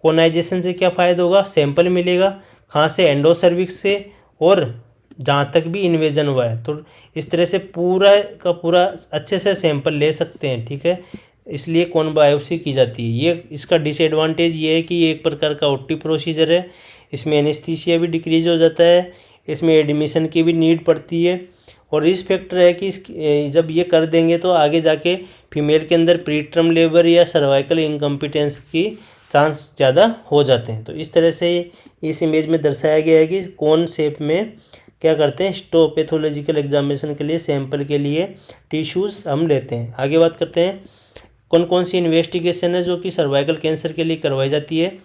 कोनाइजेशन से क्या फ़ायदा होगा, सैंपल मिलेगा, कहाँ से, एंडोसर्विक्स से, और जहाँ तक भी इन्वेजन हुआ है तो इस तरह से पूरा का पूरा अच्छे से सैंपल ले सकते हैं, ठीक है, इसलिए कोन बायोप्सी की जाती है। ये इसका डिसएडवांटेज ये है कि ये एक प्रकार का ओटी प्रोसीजर है, इसमें एनेस्थीसिया भी डिक्रीज हो जाता है, इसमें एडमिशन की भी नीड पड़ती है, और रिस्क फैक्टर है कि जब ये कर देंगे तो आगे जाके फीमेल के अंदर प्रीटर्म लेबर या सर्वाइकल इनकम्पिटेंस की चांस ज़्यादा हो जाते हैं। तो इस तरह से इस इमेज में दर्शाया गया है कि कौन शेप में क्या करते हैं, हिस्टोपैथोलॉजिकल एग्जामिनेशन के लिए सैंपल के लिए टिश्यूज़ हम लेते हैं। आगे बात करते हैं कौन कौन सी इन्वेस्टिगेशन है जो कि सर्वाइकल कैंसर के लिए करवाई जाती है।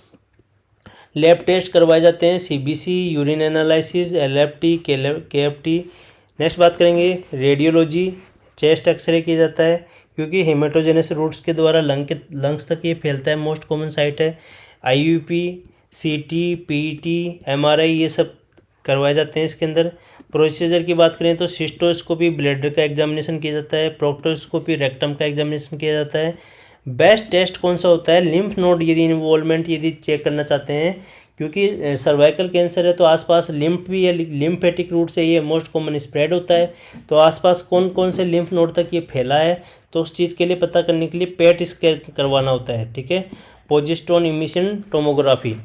लैब टेस्ट करवाए जाते हैं, CBC, urine analysis, LFT, KFT। Next बात करेंगे रेडियोलॉजी, चेस्ट एक्सरे किया जाता है क्योंकि हेमेटोजेनस रूट्स के द्वारा लंग्स तक ये फैलता है, मोस्ट कॉमन साइट है। IUP, CT, PET, MRI ये सब करवाए जाते हैं इसके अंदर। प्रोसीजर की बात करें तो सिस्टोस्कोपी ब्लैडर का एग्जामिनेशन किया जाता है, प्रोक्टोस्कोपी रेक्टम का एग्जामिनेशन किया जाता है। बेस्ट टेस्ट कौन सा होता है, लिम्फ नोड यदि इन्वॉल्वमेंट यदि चेक करना चाहते हैं, क्योंकि सर्वाइकल कैंसर है तो आसपास लिम्फ भी है, लिम्फेटिक रूट से ये मोस्ट कॉमन स्प्रेड होता है, तो आसपास कौन कौन से लिम्फ नोड तक ये फैला है, तो उस चीज़ के लिए पता करने के लिए पेट स्कैन करवाना होता है, ठीक है, प्रोजेस्टेरोन इमिशन टोमोग्राफी,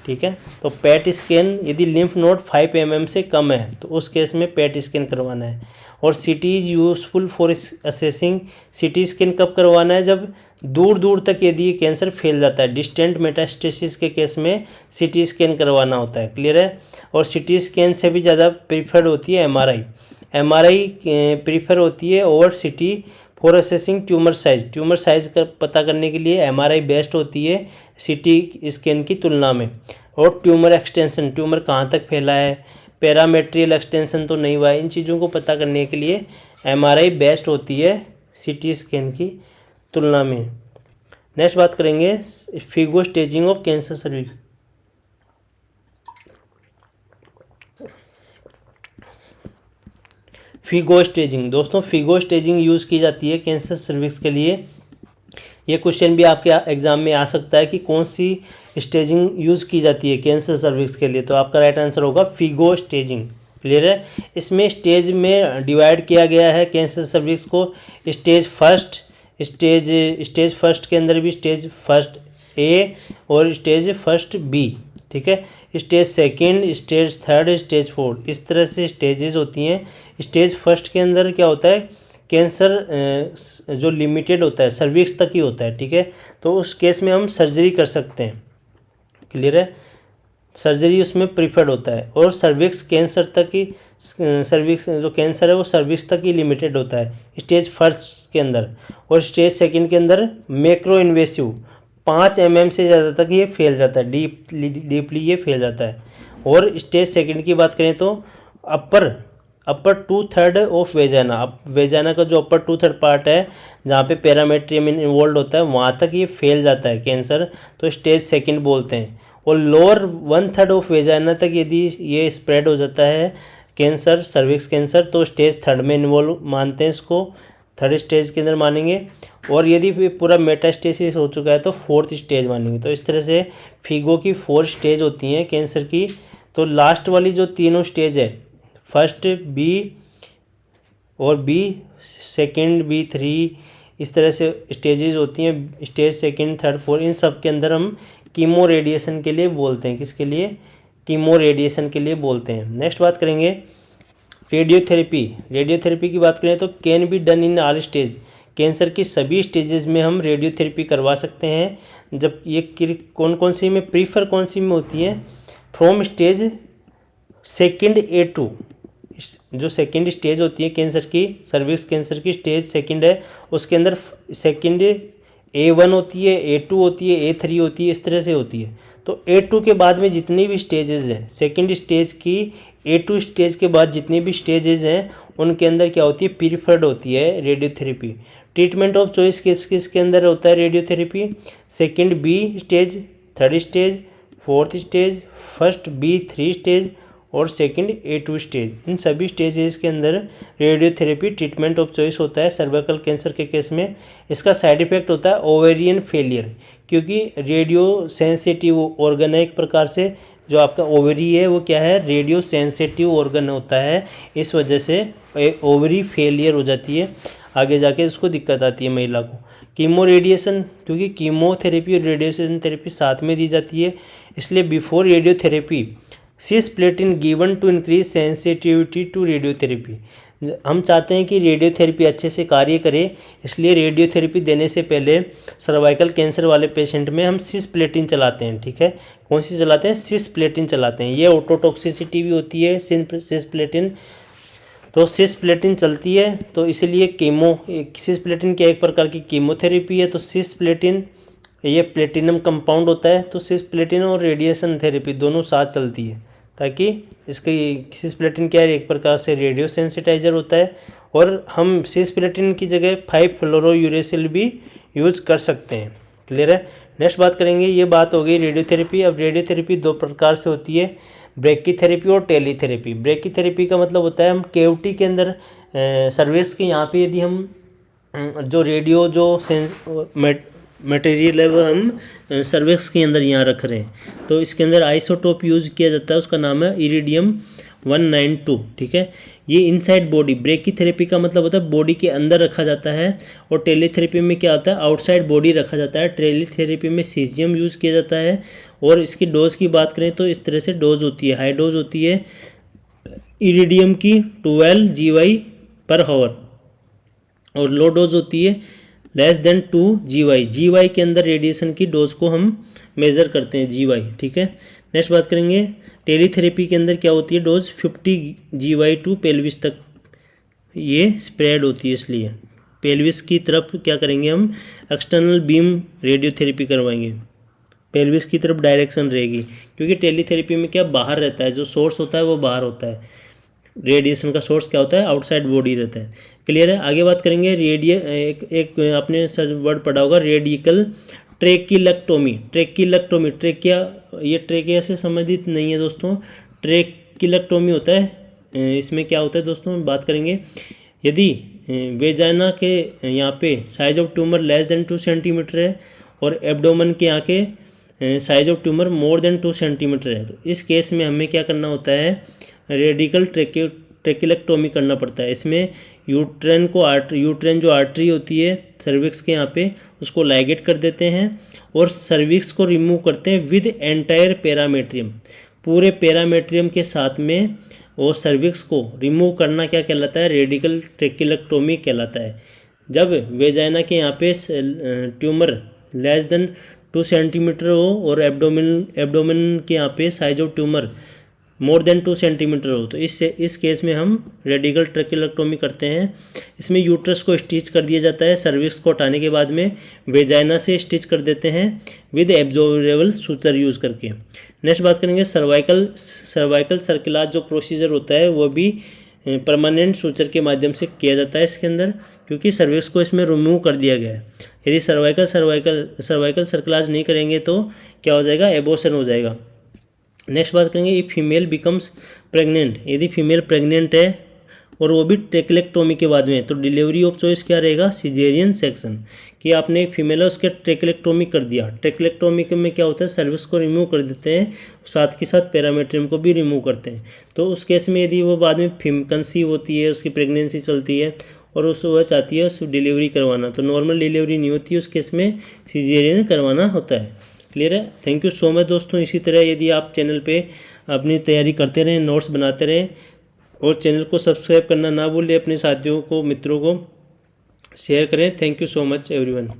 ठीक है। तो पेट स्कैन यदि लिम्फ नोड 5 mm से कम है तो उस केस में पेट स्कैन करवाना है। और CT is useful for assessing. CT scan कब करवाना है, जब दूर दूर तक यदि ये कैंसर फैल जाता है, डिस्टेंट मेटास्टेसिस के केस में CT स्कैन करवाना होता है। क्लियर है। और CT स्कैन से भी ज़्यादा प्रीफर्ड होती है MRI प्रीफर होती है over CT for assessing tumour size का पता करने के लिए MRI बेस्ट होती है CT स्कैन की तुलना में। और ट्यूमर एक्सटेंशन, ट्यूमर कहाँ तक फैला है, पैरामेट्रियल एक्सटेंशन तो नहीं हुआ है, इन चीज़ों को पता करने के लिए MRI बेस्ट होती है CT स्कैन की तुलना में। नेक्स्ट बात करेंगे Figo staging of cancer cervix. Figo staging, दोस्तों फिगो स्टेजिंग यूज़ की जाती है कैंसर सर्विक्स के लिए। ये क्वेश्चन भी आपके एग्जाम में आ सकता है कि कौन सी स्टेजिंग यूज़ की जाती है कैंसर सर्विक्स के लिए, तो आपका राइट आंसर होगा फिगो स्टेजिंग। क्लियर है। इसमें स्टेज में डिवाइड किया गया है कैंसर सर्विक्स को, स्टेज फर्स्ट के अंदर भी स्टेज फर्स्ट A और स्टेज फर्स्ट B, ठीक है, stage second, stage third, stage fourth, इस तरह से स्टेजेस होती हैं। स्टेज फर्स्ट के अंदर क्या होता है, कैंसर जो लिमिटेड होता है सर्विक्स तक ही होता है, ठीक है, तो उस केस में हम सर्जरी कर सकते हैं। क्लियर है, सर्जरी उसमें प्रीफर्ड होता है। और सर्विक्स कैंसर तक ही, सर्विक्स जो कैंसर है वो सर्विक्स तक ही लिमिटेड होता है स्टेज फर्स्ट के अंदर। और स्टेज सेकंड के अंदर मैक्रो इन्वेसिव 5 mm से ज़्यादा तक ये फैल जाता है, डीपली ये फैल जाता है। और स्टेज सेकंड की बात करें तो अपर 2/3 ऑफ वेजाना, अब वेजाना का जो अपर 2/3 पार्ट है जहाँ पे पैरामेट्रियम इन्वॉल्व होता है वहाँ तक ये फैल जाता है कैंसर, तो स्टेज सेकंड बोलते हैं। और लोअर 1/3 ऑफ वेजाना तक यदि ये स्प्रेड हो जाता है कैंसर, सर्विक्स कैंसर, तो स्टेज थर्ड में इन्वॉल्व मानते हैं इसको, थर्ड स्टेज के अंदर मानेंगे। और यदि पूरा मेटास्टेसिस हो चुका है तो फोर्थ स्टेज मानेंगे। तो इस तरह से फिगो की 4 स्टेज होती हैं कैंसर की। तो लास्ट वाली जो तीनों स्टेज है, फर्स्ट B और B सेकंड B3 इस तरह से स्टेजेस होती हैं, स्टेज सेकंड, थर्ड, फोर्थ, इन सब के अंदर हम कीमो रेडिएशन के लिए बोलते हैं। किसके लिए? कीमो रेडिएशन के लिए बोलते हैं। नेक्स्ट बात करेंगे रेडियोथेरेपी। रेडियोथेरेपी की बात करें तो can be done in all stage. Cancer की सभी स्टेजेस में हम रेडियोथेरेपी करवा सकते हैं। जब ये कौन कौन सी में प्रीफर कौन सी में होती है? फ्रॉम स्टेज सेकंड A2, जो सेकंड स्टेज होती है कैंसर की, सर्विक्स कैंसर की स्टेज सेकंड है, उसके अंदर सेकंड A1 होती है, A2 होती है, A3 होती है, इस तरह से होती है। तो A2 के बाद में जितनी भी स्टेजेस हैं, सेकंड स्टेज की A2 स्टेज के बाद जितनी भी स्टेजेस हैं उनके अंदर क्या होती है? प्रीफर्ड होती है रेडियोथेरेपी। ट्रीटमेंट ऑफ चॉइस किसके अंदर होता है radiotherapy? Second B stage, third stage, fourth stage, first B3 stage और सेकंड A2 स्टेज, इन सभी स्टेजेस के अंदर रेडियोथेरेपी ट्रीटमेंट ऑफ चॉइस होता है। सर्वाइकल कैंसर के केस में इसका साइड इफेक्ट होता है ओवेरियन फेलियर, क्योंकि रेडियो सेंसिटिव ऑर्गन है एक प्रकार से। जो आपका ओवरी है वो क्या है? रेडियो सेंसिटिव ऑर्गन होता है, इस वजह से ओवरी फेलियर हो जाती है, आगे जाके उसको दिक्कत आती है महिला को। कीमो रेडिएशन, क्योंकि कीमोथेरेपी और रेडिएशन थेरेपी साथ में दी जाती है, इसलिए before radiotherapy cisplatin given to increase sensitivity to radiotherapy. हम चाहते हैं कि रेडियोथेरेपी अच्छे से कार्य करे, इसलिए रेडियोथेरेपी देने से पहले सर्वाइकल कैंसर वाले पेशेंट में हम सिस्प्लेटिन चलाते हैं। ठीक है, कौन सी चलाते हैं? सिस्प्लेटिन चलाते हैं। ये ऑटोटॉक्सिसिटी भी होती है सिस्प्लेटिन, तो सिस्प्लेटिन चलती है, तो इसलिए सिस्प्लेटिन क्या एक प्रकार की कीमोथेरेपी है। तो सिस्प्लेटिन ये प्लेटिनम कंपाउंड होता है, तो सिस्प्लेटिन और रेडिएशन थेरेपी दोनों साथ चलती है, ताकि इसकी सिस्प्लेटिन क्या है? एक प्रकार से रेडियो सेंसिटाइजर होता है, और हम सिस्प्लेटिन की जगह 5-फ्लोरोयूरेसिल भी यूज कर सकते हैं। क्लियर है? नेक्स्ट बात करेंगे, ये बात हो गई रेडियोथेरेपी। अब रेडियोथेरेपी दो प्रकार से होती है, ब्रैकीथेरेपी और टेलीथेरेपी। ब्रैकीथेरेपी का मतलब होता है हम केविटी के अंदर सर्विस के यहाँ पे यदि हम जो रेडियो जो मटेरियल है वो हम सर्विक्स के अंदर यहाँ रख रहे हैं, तो इसके अंदर आइसोटोप यूज़ किया जाता है, उसका नाम है इरिडियम 192। ठीक है, ये इनसाइड बॉडी। ब्रैकीथेरेपी का मतलब होता है बॉडी के अंदर रखा जाता है, और टेलीथेरेपी में क्या होता है? आउटसाइड बॉडी रखा जाता है। टेलीथेरेपी में सीजियम यूज़ किया जाता है, और इसकी डोज की बात करें तो इस तरह से डोज होती है। हाई डोज होती है इरिडियम की 12 GY पर हावर, और लो डोज होती है लेस देन 2 GY। GY के अंदर रेडिएशन की डोज को हम मेज़र करते हैं, GY। ठीक है, नेक्स्ट बात करेंगे टेलीथेरेपी के अंदर क्या होती है? डोज 50 GY टू पेल्विस तक ये स्प्रेड होती है, इसलिए पेल्विस की तरफ क्या करेंगे? हम एक्सटर्नल बीम रेडियोथेरेपी करवाएंगे, पेल्विस की तरफ डायरेक्शन रहेगी, क्योंकि टेलीथेरेपी में क्या बाहर रहता है, जो सोर्स होता है वो बाहर होता है, रेडिएशन का सोर्स क्या होता है? आउटसाइड बॉडी रहता है। क्लियर है? आगे बात करेंगे एक आपने सर वर्ड पढ़ा होगा, रेडिकल ट्रेकिलेक्टोमी। ट्रेकिया ये ट्रेकिया से संबंधित नहीं है दोस्तों, ट्रेकिलेक्टोमी होता है। इसमें क्या होता है दोस्तों, बात करेंगे यदि वेजाइना के यहाँ पे size of tumour less than 2 centimetre है, और एब्डोमेन के यहाँ के size of tumour more than 2 centimetre है, तो इस केस में हमें क्या करना होता है? रेडिकल ट्रेकिलेक्टोमी करना पड़ता है। इसमें यूट्रेन जो आर्टरी होती है सर्विक्स के यहाँ पे, उसको लाइगेट कर देते हैं, और सर्विक्स को रिमूव करते हैं विद एंटायर पैरामेट्रियम। पूरे पैरामेट्रियम के साथ में वो सर्विक्स को रिमूव करना क्या कहलाता है? रेडिकल ट्रेकिलेक्टोमी कहलाता है। जब वेजाइना के यहाँ पे ट्यूमर लेस देन 2 सेंटीमीटर हो, और एब्डोमेन के यहाँ पे size of tumour more than 2 centimetre हो, तो इस केस में हम रेडिकल ट्रेकिलेक्टोमी करते हैं। इसमें यूट्रस को स्टिच कर दिया जाता है, सर्विक्स को हटाने के बाद में वेजाइना से स्टिच कर देते हैं विद एब्जॉर्बेबल सूचर यूज़ करके। नेक्स्ट बात करेंगे सर्वाइकल सर्किलाज जो प्रोसीजर होता है वो भी परमानेंट सूचर के माध्यम से किया जाता है इसके अंदर, क्योंकि सर्विक्स को इसमें रिमूव कर दिया गया है। यदि सर्वाइकल सर्किलाज नहीं करेंगे तो क्या हो जाएगा? एबॉर्शन हो जाएगा। नेक्स्ट बात करेंगे, ये फीमेल बिकम्स प्रेग्नेंट। यदि फीमेल प्रेग्नेंट है और वो भी ट्रेकिलेक्टोमी के बाद में, तो डिलीवरी ऑफ चॉइस क्या रहेगा? Caesarean section. कि आपने एक फीमेल है उसके ट्रेकिलेक्टोमी कर दिया। ट्रेकिलेक्टोमी में क्या होता है? सर्विक्स को रिमूव कर देते हैं, साथ के साथ पैरामेट्रियम को भी रिमूव करते हैं। तो उस केस में यदि वो बाद में कंसीव होती है, उसकी प्रेगनेंसी चलती है, और उस वह चाहती है उस डिलीवरी करवाना, तो नॉर्मल डिलीवरी नहीं होती है, उस केस में सीजेरियन करवाना होता है। क्लियर है। थैंक यू सो मच दोस्तों। इसी तरह यदि आप चैनल पे अपनी तैयारी करते रहें, नोट्स बनाते रहें और चैनल को सब्सक्राइब करना ना भूलें, अपने साथियों को, मित्रों को शेयर करें। Thank you so much everyone.